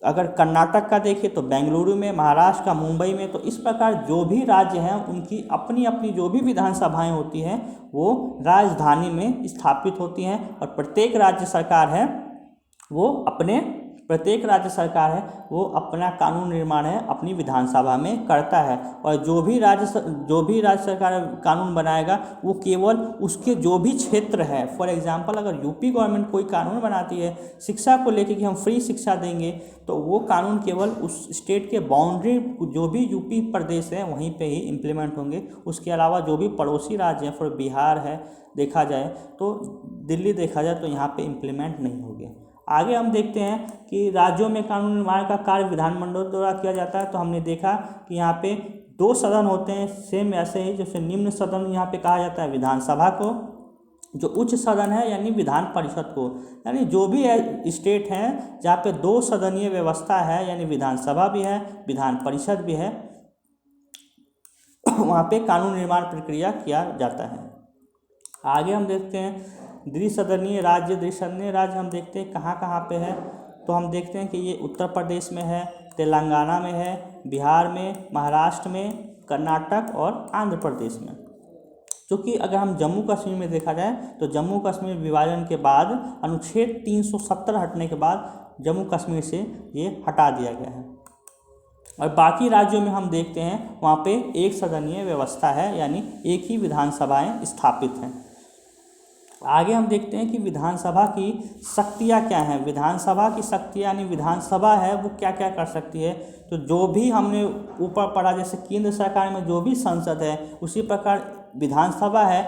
अगर कर्नाटक का देखें तो बेंगलुरु में, महाराष्ट्र का मुंबई में। तो इस प्रकार जो भी राज्य हैं उनकी अपनी अपनी जो भी विधानसभाएं होती हैं वो राजधानी में स्थापित होती हैं, और प्रत्येक राज्य सरकार है वो अपना कानून निर्माण है अपनी विधानसभा में करता है। और जो भी राज्य सरकार कानून बनाएगा वो केवल उसके जो भी क्षेत्र है, फॉर एग्जांपल अगर यूपी गवर्नमेंट कोई कानून बनाती है शिक्षा को लेकर कि हम फ्री शिक्षा देंगे, तो वो कानून केवल उस स्टेट के बाउंड्री जो भी यूपी प्रदेश है वहीं पे ही इम्प्लीमेंट होंगे। उसके अलावा जो भी पड़ोसी राज्य हैं, फॉर बिहार है देखा जाए तो, दिल्ली देखा जाए तो यहाँ पे इम्प्लीमेंट नहीं होंगे। आगे हम देखते हैं कि राज्यों में कानून निर्माण का कार्य विधानमंडल द्वारा किया जाता है। तो हमने देखा कि यहाँ पे 2 सदन होते हैं, सेम ऐसे ही जैसे निम्न सदन यहाँ पे कहा जाता है विधानसभा को, जो उच्च सदन है यानी विधान परिषद को। यानी जो भी स्टेट हैं जहाँ पे 2 सदनीय व्यवस्था है, यानी विधानसभा भी है विधान परिषद भी है, वहाँ पे कानून निर्माण प्रक्रिया किया जाता है। आगे हम देखते हैं द्विसदनीय राज्य हम देखते हैं कहाँ कहाँ पे है। तो हम देखते हैं कि ये उत्तर प्रदेश में है, तेलंगाना में है, बिहार में, महाराष्ट्र में, कर्नाटक और आंध्र प्रदेश में। क्योंकि अगर हम जम्मू कश्मीर में देखा जाए तो जम्मू कश्मीर विभाजन के बाद अनुच्छेद 370 हटने के बाद जम्मू कश्मीर से ये हटा दिया गया है, और बाकी राज्यों में हम देखते हैं वहाँ पे एक सदनीय व्यवस्था है, यानी एक ही विधानसभाएं स्थापित हैं। आगे हम देखते हैं कि विधानसभा की शक्तियाँ क्या हैं। विधानसभा की शक्तियाँ यानी विधानसभा है वो क्या क्या कर सकती है। तो जो भी हमने ऊपर पढ़ा, जैसे केंद्र सरकार में जो भी संसद है उसी प्रकार विधानसभा है,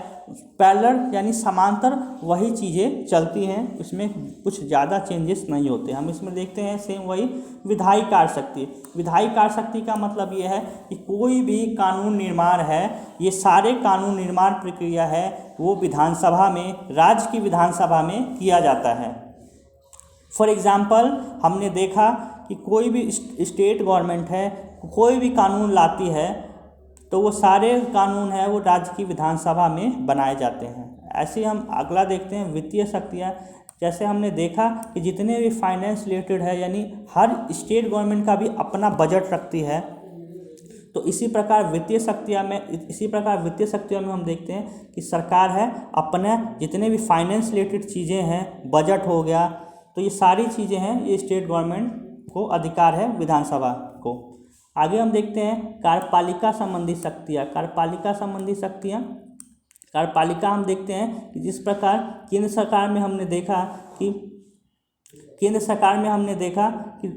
पैरेलल यानी समांतर वही चीज़ें चलती हैं, इसमें कुछ ज़्यादा चेंजेस नहीं होते। हम इसमें देखते हैं सेम वही विधायी कार्य शक्ति। विधायी कार्य शक्ति का मतलब ये है कि कोई भी कानून निर्माण है, ये सारे कानून निर्माण प्रक्रिया है वो विधानसभा में, राज्य की विधानसभा में किया जाता है। फॉर एग्ज़ाम्पल हमने देखा कि कोई भी स्टेट गवर्नमेंट है कोई भी कानून लाती है तो वो सारे कानून है वो राज्य की विधानसभा में बनाए जाते हैं। ऐसे ही हम अगला देखते हैं वित्तीय शक्तियाँ। जैसे हमने देखा कि जितने भी फाइनेंस रिलेटेड है, यानी हर स्टेट गवर्नमेंट का भी अपना बजट रखती है, तो इसी प्रकार वित्तीय शक्तियाँ में हम देखते हैं कि सरकार है अपने जितने भी फाइनेंस रिलेटेड चीज़ें हैं, बजट हो गया, तो ये सारी चीज़ें हैं ये स्टेट गवर्नमेंट को अधिकार है विधानसभा को। आगे हम देखते हैं कार्यपालिका संबंधी शक्तियाँ। कार्यपालिका हम देखते हैं कि जिस प्रकार केंद्र सरकार में हमने देखा कि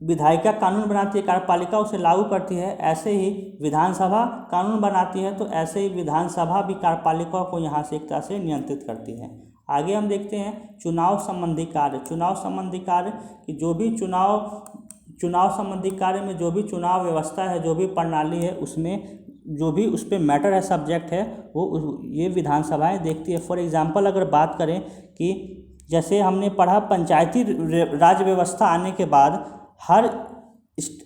विधायिका कानून बनाती है, कार्यपालिका उसे लागू करती है, ऐसे ही विधानसभा कानून बनाती है, तो ऐसे ही विधानसभा भी कार्यपालिका को यहाँ से एक तरह से नियंत्रित करती है। आगे हम देखते हैं चुनाव संबंधी कार्य। चुनाव संबंधी कार्य कि जो भी चुनाव संबंधी कार्य में जो भी चुनाव व्यवस्था है, जो भी प्रणाली है, उसमें जो भी उस पर मैटर है, सब्जेक्ट है, वो ये विधानसभाएं देखती है। फॉर एग्जांपल अगर बात करें कि जैसे हमने पढ़ा पंचायती राज व्यवस्था आने के बाद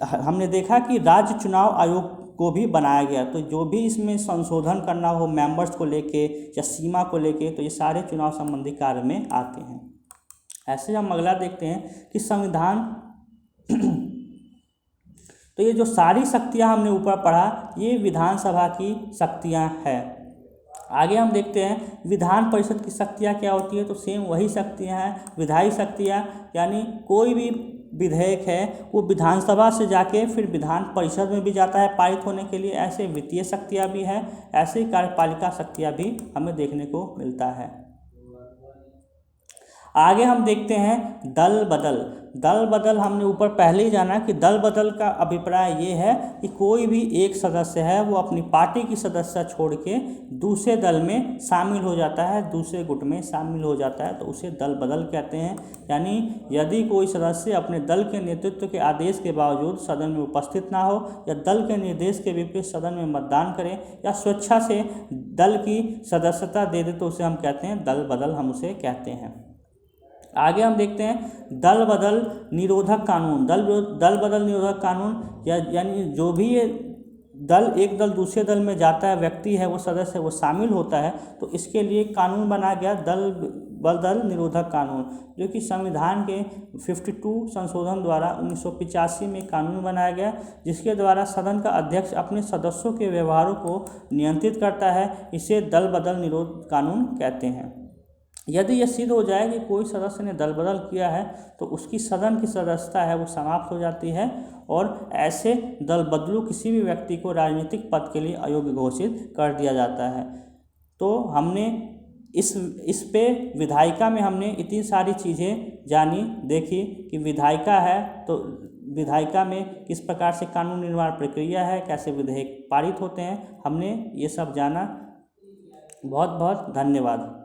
हमने देखा कि राज्य चुनाव आयोग को भी बनाया गया, तो जो भी इसमें संशोधन करना हो मेंबर्स को लेके या सीमा को लेके, तो ये सारे चुनाव संबंधी कार्य में आते हैं। ऐसे हम अगला देखते हैं कि संविधान तो ये जो सारी शक्तियाँ हमने ऊपर पढ़ा, ये विधानसभा की शक्तियाँ हैं। आगे हम देखते हैं विधान परिषद की शक्तियाँ क्या होती है, तो सेम वही शक्तियाँ हैं, विधायी शक्तियाँ, यानी कोई भी विधेयक है वो विधानसभा से जाके फिर विधान परिषद में भी जाता है पारित होने के लिए। ऐसे वित्तीय शक्तियाँ भी हैं, ऐसे ही कार्यपालिका शक्तियाँ भी हमें देखने को मिलता है। आगे हम देखते हैं दल बदल। दल बदल हमने ऊपर पहले ही जाना कि दल बदल का अभिप्राय ये है कि कोई भी एक सदस्य है वो अपनी पार्टी की सदस्यता छोड़ के दूसरे दल में शामिल हो जाता है, दूसरे गुट में शामिल हो जाता है, तो उसे दल बदल कहते हैं। यानी यदि कोई सदस्य अपने दल के नेतृत्व के आदेश के बावजूद सदन में उपस्थित ना हो या दल के निर्देश के विपरीत सदन में मतदान करे या स्वेच्छा से दल की सदस्यता दे दे, तो उसे हम कहते हैं दल बदल, हम उसे कहते हैं। आगे हम देखते हैं दल बदल निरोधक कानून। दल बदल निरोधक कानून यानी जो भी ये एक दल दूसरे दल में जाता है, व्यक्ति है वो सदस्य वो शामिल होता है, तो इसके लिए कानून बना गया दल बदल निरोधक कानून, जो कि संविधान के 52 संशोधन द्वारा 1985 में कानून बनाया गया, जिसके द्वारा सदन का अध्यक्ष अपने सदस्यों के व्यवहारों को नियंत्रित करता है। इसे दल बदल निरोध कानून कहते हैं। यदि यह सिद्ध हो जाए कि कोई सदस्य ने दल बदल किया है, तो उसकी सदन की सदस्यता है वो समाप्त हो जाती है, और ऐसे दल बदलू किसी भी व्यक्ति को राजनीतिक पद के लिए अयोग्य घोषित कर दिया जाता है। तो हमने इस पे विधायिका में हमने इतनी सारी चीज़ें जानी, देखी कि विधायिका है तो विधायिका में किस प्रकार से कानून निर्माण प्रक्रिया है, कैसे विधेयक पारित होते हैं, हमने ये सब जाना। बहुत बहुत धन्यवाद।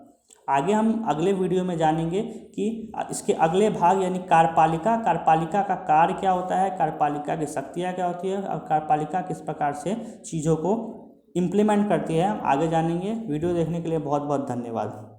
आगे हम अगले वीडियो में जानेंगे कि इसके अगले भाग यानी कार्यपालिका का कार्य क्या होता है, कार्यपालिका की शक्तियाँ क्या होती है और कार्यपालिका किस प्रकार से चीज़ों को इम्प्लीमेंट करती है, हम आगे जानेंगे। वीडियो देखने के लिए बहुत बहुत धन्यवाद।